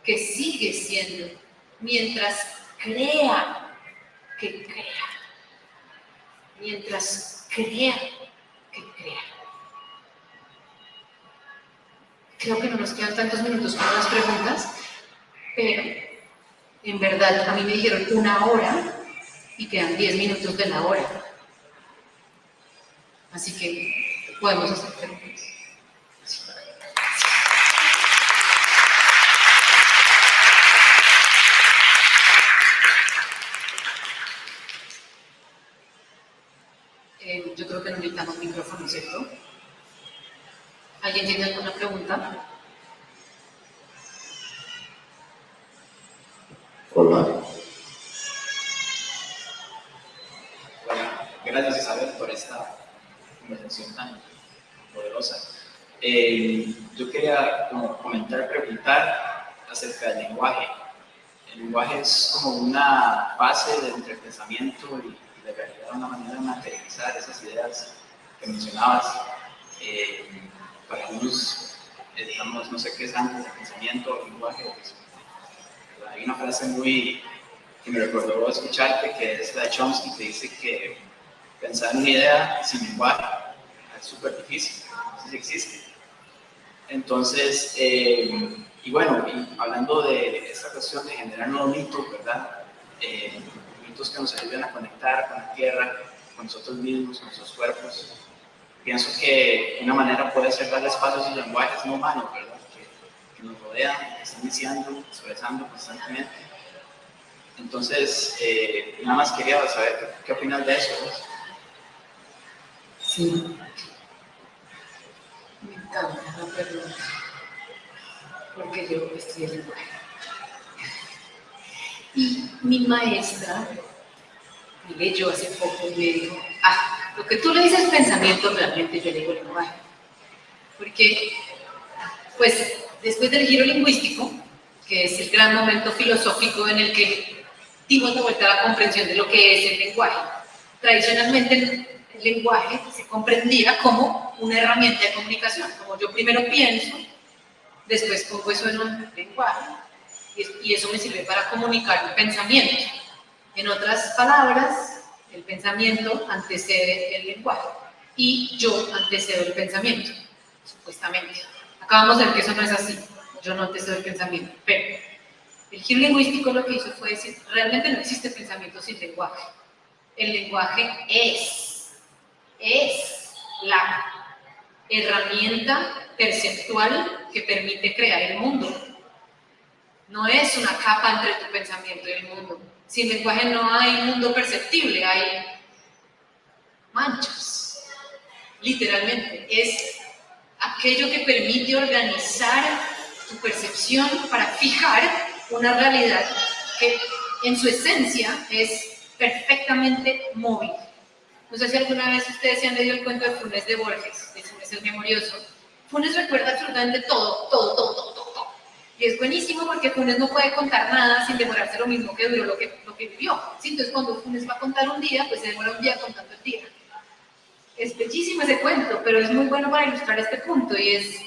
que sigue siendo, mientras crea, que crea, mientras crea, que crea. Creo que no nos quedan tantos minutos para las preguntas, pero en verdad a mí me dijeron 1 hora y quedan 10 minutos de la hora. Así que podemos hacer preguntas. Yo creo que no necesitamos micrófono, ¿cierto? ¿Alguien tiene alguna pregunta? Hola. Bueno, gracias Isabel por esta conversación tan poderosa. Yo quería comentar, preguntar acerca del lenguaje. El lenguaje es como una base entre el pensamiento y la realidad, una manera de materializar esas ideas que mencionabas. Para algunos, digamos, no sé qué es antes, el pensamiento, el lenguaje. Pues, hay una frase que me recordó escucharte, que es la de Chomsky, que dice que pensar en una idea sin lenguaje es súper difícil, no sé si existe. Entonces, y bueno, y hablando de esta cuestión de generar nuevos mitos, ¿verdad? Mitos que nos ayuden a conectar con la tierra, con nosotros mismos, con nuestros cuerpos. Pienso que una manera puede ser darle espacio a esos lenguajes no humanos, ¿verdad? Que nos rodean, que están diciendo, expresando constantemente. Entonces, nada más quería saber qué opinas de eso, ¿no? Sí. Me encanta la pregunta, porque yo estudié lenguaje. Y mi maestra me leyó hace poco y me dijo, lo que tú le dices pensamiento, realmente yo le digo lenguaje. Porque, pues, después del giro lingüístico, que es el gran momento filosófico en el que dimos de vuelta a la comprensión de lo que es el lenguaje, tradicionalmente el lenguaje se comprendía como una herramienta de comunicación, como yo primero pienso, después pongo eso en un lenguaje, y eso me sirve para comunicar un pensamiento. En otras palabras, el pensamiento antecede el lenguaje, y yo antecedo el pensamiento, supuestamente. Acabamos de ver que eso no es así, yo no antecedo el pensamiento, pero el giro lingüístico lo que hizo fue decir, realmente no existe pensamiento sin lenguaje. El lenguaje es la herramienta perceptual que permite crear el mundo. No es una capa entre tu pensamiento y el mundo. Sin lenguaje no hay mundo perceptible, hay manchas. Literalmente, es aquello que permite organizar tu percepción para fijar una realidad que en su esencia es perfectamente móvil. No sé si alguna vez ustedes se han leído el cuento de Funes de Borges, de Funes el Memorioso. Funes recuerda absolutamente todo. Y es buenísimo porque Funes no puede contar nada sin demorarse lo mismo que duró lo que vivió. ¿Sí? Entonces cuando Funes va a contar un día, pues se demora un día contando el día. Es bellísimo ese cuento, pero es muy bueno para ilustrar este punto, y es,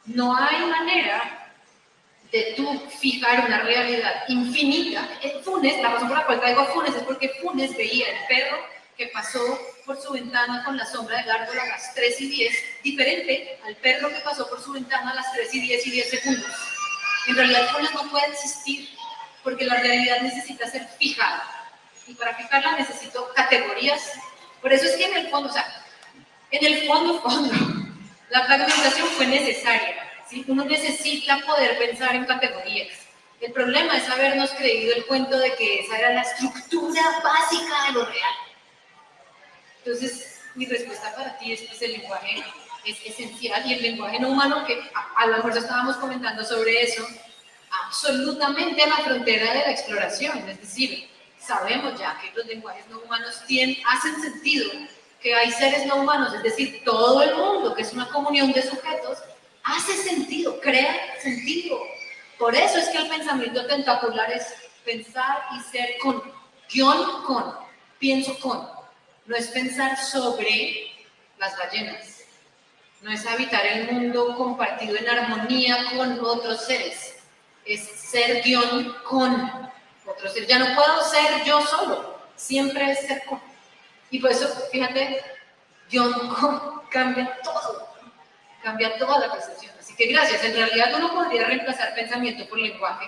no hay manera de tú fijar una realidad infinita. Funes, la razón por la cual traigo a Funes es porque Funes veía el perro que pasó por su ventana con la sombra de Gárgola a las 3:10, diferente al perro que pasó por su ventana a las 3:10 y 10 segundos. En realidad, Funes no puede existir, porque la realidad necesita ser fijada, y para fijarla necesito categorías. Por eso es que en el fondo, la fragmentación fue necesaria. ¿Sí? Uno necesita poder pensar en categorías. El problema es habernos creído el cuento de que esa era la estructura básica de lo real. Entonces, mi respuesta para ti es que el lenguaje es esencial, y el lenguaje no humano, que a lo mejor ya estábamos comentando sobre eso, absolutamente a la frontera de la exploración. Es decir, sabemos ya que los lenguajes no humanos hacen sentido que hay seres no humanos, es decir, todo el mundo, que es una comunión de sujetos, hace sentido, crea sentido. Por eso es que el pensamiento tentacular es pensar y ser con, guión con, pienso con. No es pensar sobre las ballenas, no es habitar el mundo compartido en armonía con otros seres, es ser guión con otros seres. Ya no puedo ser yo solo, siempre es ser con. Y por eso, fíjate, guión con cambia todo, cambia toda la percepción. Así que gracias, en realidad uno podría reemplazar pensamiento por lenguaje,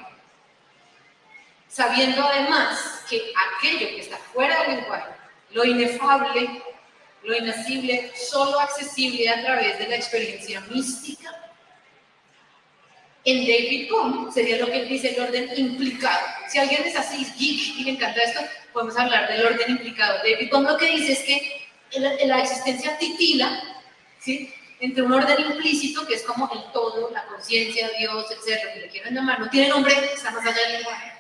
sabiendo además que aquello que está fuera del lenguaje, lo inefable, lo inacible, solo accesible a través de la experiencia mística, en David Bohm sería lo que él dice el orden implicado. Si alguien es así, geek, y le encanta esto, podemos hablar del orden implicado. David Bohm lo que dice es que la existencia titila, ¿sí?, entre un orden implícito, que es como el todo, la conciencia, Dios, el ser, lo que le quieran llamar, no tiene nombre, está más allá del lenguaje.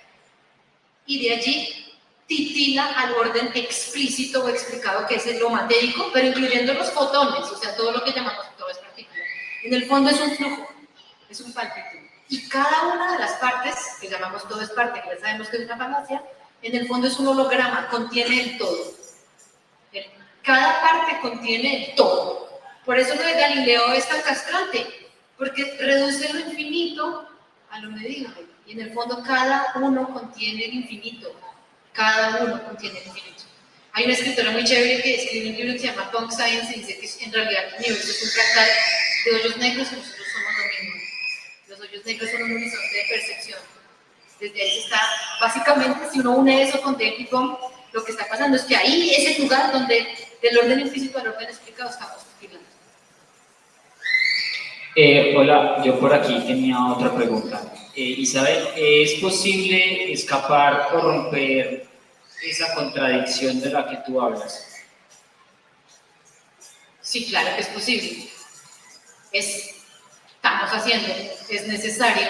Y de allí titila al orden explícito o explicado, que es lo matérico, pero incluyendo los fotones, o sea, todo lo que llamamos todo es partícula. En el fondo es un flujo, es un palpito. Y cada una de las partes, que llamamos todo es parte, que ya sabemos que es una falacia, en el fondo es un holograma, contiene el todo. Cada parte contiene el todo. Por eso lo de Galileo es tan castrante, porque reduce lo infinito a lo medible. Y en el fondo cada uno contiene el infinito. Cada uno contiene el infinito. Hay una escritora muy chévere que escribe un libro que se llama Punk Science y dice que en realidad el universo es un fractal de hoyos negros y nosotros somos lo mismo. Los hoyos negros son un horizonte de percepción. Desde ahí está, básicamente, si uno une eso con David Bohm, lo que está pasando es que ahí es el lugar donde del orden implícito al orden explicado estamos filando. Hola, yo por aquí tenía otra pregunta. Isabel, ¿es posible escapar o romper esa contradicción de la que tú hablas? Sí, claro que es posible. Estamos haciendo, es necesario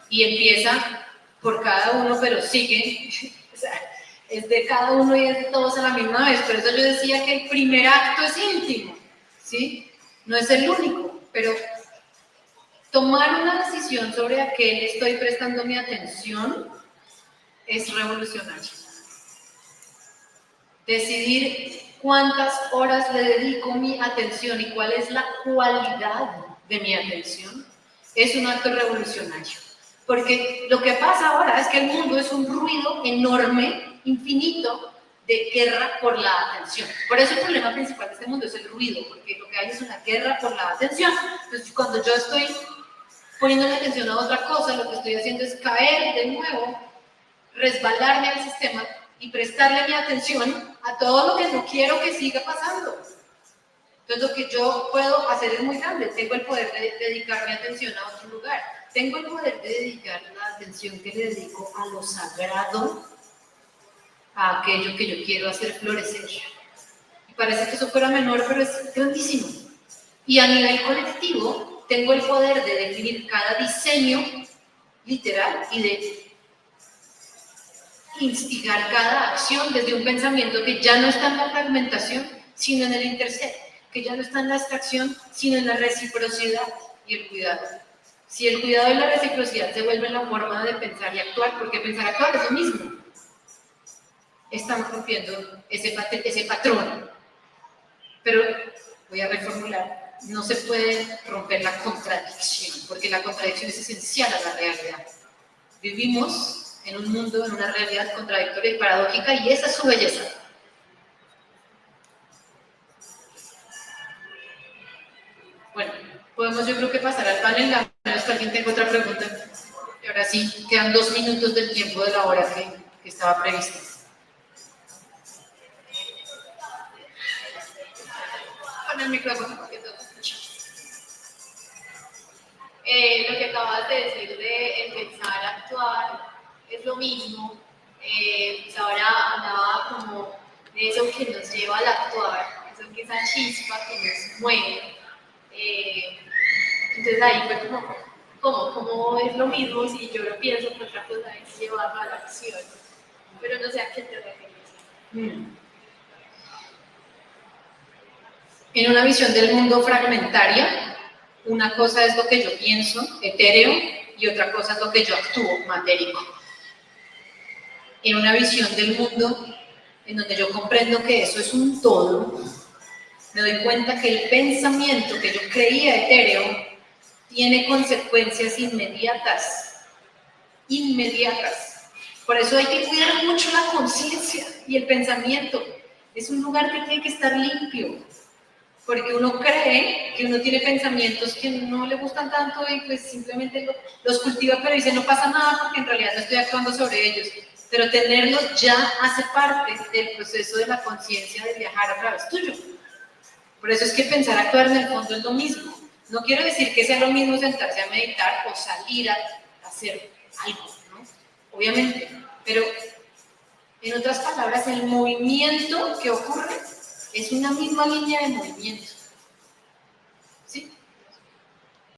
y empieza por cada uno, pero sigue, o sea, es de cada uno y es de todos a la misma vez. Por eso yo decía que el primer acto es íntimo, ¿sí? No es el único, pero tomar una decisión sobre a qué le estoy prestando mi atención es revolucionario. Decidir cuántas horas le dedico mi atención y cuál es la cualidad de mi atención es un acto revolucionario. Porque lo que pasa ahora es que el mundo es un ruido enorme, infinito, de guerra por la atención. Por eso el problema principal de este mundo es el ruido, porque lo que hay es una guerra por la atención. Entonces, cuando yo estoy poniendo mi atención a otra cosa, lo que estoy haciendo es caer de nuevo, resbalarme al sistema y prestarle mi atención a todo lo que no quiero que siga pasando. Entonces, lo que yo puedo hacer es muy grande. Tengo el poder de dedicar mi atención a otro lugar. Tengo el poder de dedicar la atención que le dedico a lo sagrado, a aquello que yo quiero hacer florecer. Y parece que eso fuera menor, pero es grandísimo. Y a nivel colectivo, tengo el poder de definir cada diseño literal y de instigar cada acción desde un pensamiento que ya no está en la fragmentación, sino en el interset, que ya no está en la abstracción, sino en la reciprocidad y el cuidado. Si el cuidado y la reciprocidad se vuelven la forma de pensar y actuar, porque pensar y actuar es lo mismo, estamos rompiendo ese patrón. Pero voy a reformular, no se puede romper la contradicción, porque la contradicción es esencial a la realidad. Vivimos en un mundo, en una realidad contradictoria y paradójica, y esa es su belleza. Bueno, podemos yo creo que pasar al panel, a menos que alguien tenga otra pregunta. Y ahora sí, quedan 2 minutos del tiempo de la hora que estaba prevista. Pon el micrófono porque todo se escucha. Lo que acabas de decir de empezar a actuar es lo mismo. Pues ahora hablaba como de eso que nos lleva al actuar, eso que esa chispa que nos mueve. Entonces ahí fue ¿cómo es lo mismo si yo lo pienso que otra cosa es llevarlo a la acción? Pero no sé a qué te refieres. En una visión del mundo fragmentaria, una cosa es lo que yo pienso, etéreo, y otra cosa es lo que yo actúo, matérico. En una visión del mundo en donde yo comprendo que eso es un todo, me doy cuenta que el pensamiento que yo creía etéreo tiene consecuencias inmediatas. Por eso hay que cuidar mucho la conciencia y el pensamiento. Es un lugar que tiene que estar limpio, porque uno cree que uno tiene pensamientos que no le gustan tanto y pues simplemente los cultiva, pero dice no pasa nada porque en realidad no estoy actuando sobre ellos. Pero tenerlos ya hace parte del proceso de la conciencia de viajar a través tuyo. Por eso es que pensar actuar en el fondo es lo mismo. No quiero decir que sea lo mismo sentarse a meditar o salir a hacer algo, ¿no? Obviamente, pero en otras palabras, el movimiento que ocurre es una misma línea de movimiento.